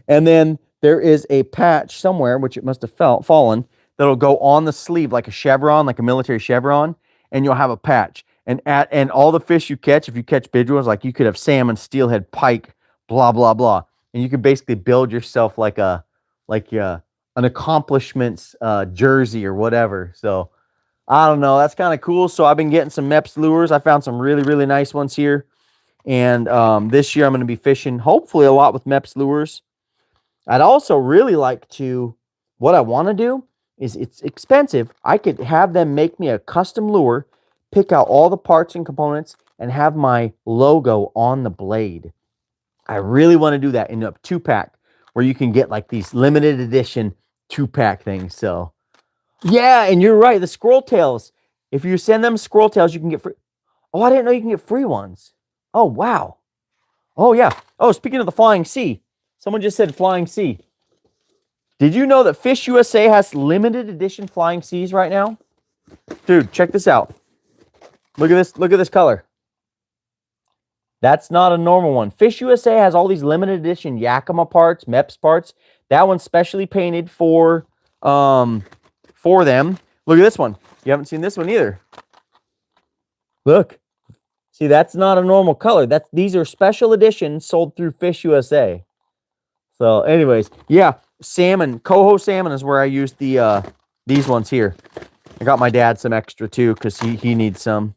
And then there is a patch somewhere, which it must have fallen, that'll go on the sleeve like a chevron, like a military chevron, and you'll have a patch. And all the fish you catch, if you catch big ones, like you could have salmon, steelhead, pike, blah, blah, blah. And you can basically build yourself like an accomplishments jersey or whatever. So I don't know. That's kind of cool. So I've been getting some MEPS lures. I found some really, really nice ones here. And this year I'm going to be fishing hopefully a lot with MEPS lures. I'd also really like to, what I want to do is, it's expensive. I could have them make me a custom lure, pick out all the parts and components, and have my logo on the blade. I really want to do that in a 2-pack where you can get like these limited edition 2-pack things. So yeah, and you're right. The squirrel tails. If you send them squirrel tails, you can get free. Oh, I didn't know you can get free ones. Oh, wow. Oh, yeah. Oh, speaking of the Flying C, someone just said Flying C. Did you know that Fish USA has limited edition Flying Cs right now? Dude, check this out. Look at this. Look at this color. That's not a normal one. Fish USA has all these limited edition Yakima parts, MEPS parts. That one's specially painted for them. Look at this one. You haven't seen this one either. Look. See, that's not a normal color. These are special editions sold through Fish USA. So, anyways, yeah, salmon, coho salmon is where I used these ones here. I got my dad some extra too because he needs some.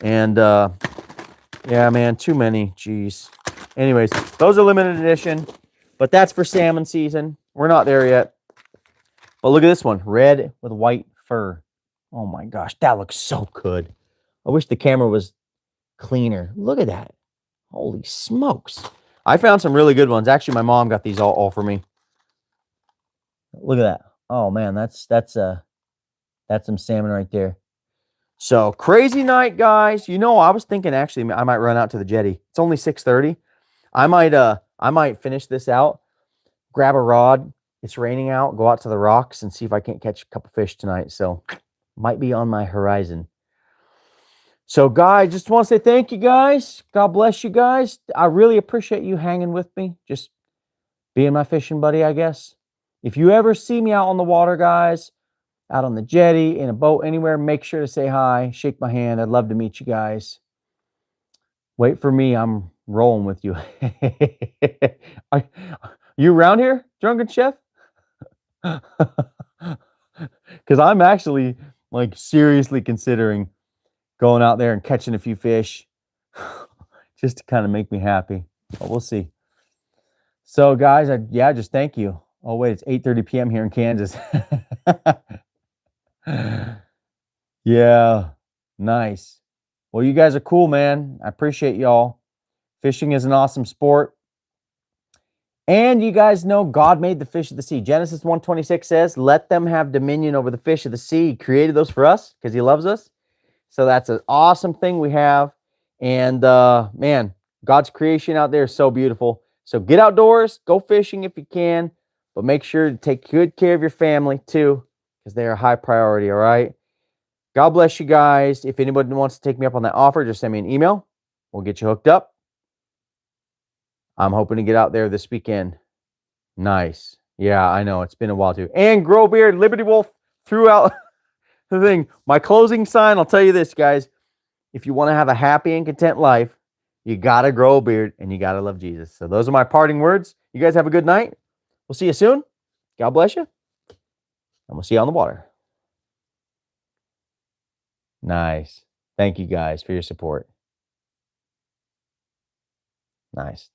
And yeah, man, too many. Jeez. Anyways, those are limited edition, but that's for salmon season. We're not there yet. But look at this one, red with white fur. Oh my gosh, that looks so good. I wish the camera was cleaner. Look at that. Holy smokes. I found some really good ones. Actually, my mom got these all for me. Look at that. Oh man, that's some salmon right there. So crazy night, guys. You know, I was thinking actually I might run out to the jetty. It's only 6:30. I might finish this out, grab a rod. It's raining out, go out to the rocks and see if I can't catch a couple fish tonight. So might be on my horizon. So, guys, just want to say thank you, guys. God bless you guys. I really appreciate you hanging with me, just being my fishing buddy, I guess. If you ever see me out on the water, guys, out on the jetty, in a boat, anywhere, make sure to say hi, shake my hand. I'd love to meet you guys. Wait for me. I'm rolling with you. Are you around here, Drunken Chef? Because I'm actually, like, seriously considering going out there and catching a few fish just to kind of make me happy. But we'll see. So, guys, just thank you. Oh, wait, it's 8:30 p.m. here in Kansas. Yeah, nice. Well, you guys are cool, man. I appreciate y'all. Fishing is an awesome sport. And you guys know God made the fish of the sea. Genesis 1:26 says, let them have dominion over the fish of the sea. He created those for us because he loves us. So that's an awesome thing we have. And man, God's creation out there is so beautiful. So get outdoors, go fishing if you can, but make sure to take good care of your family too, because they are a high priority, all right? God bless you guys. If anybody wants to take me up on that offer, just send me an email. We'll get you hooked up. I'm hoping to get out there this weekend. Nice. Yeah, I know. It's been a while too. And Grow Beard, Liberty Wolf threw out the thing. My closing sign, I'll tell you this, guys. If you want to have a happy and content life, you got to grow a beard and you got to love Jesus. So those are my parting words. You guys have a good night. We'll see you soon. God bless you. And we'll see you on the water. Nice. Thank you guys for your support. Nice.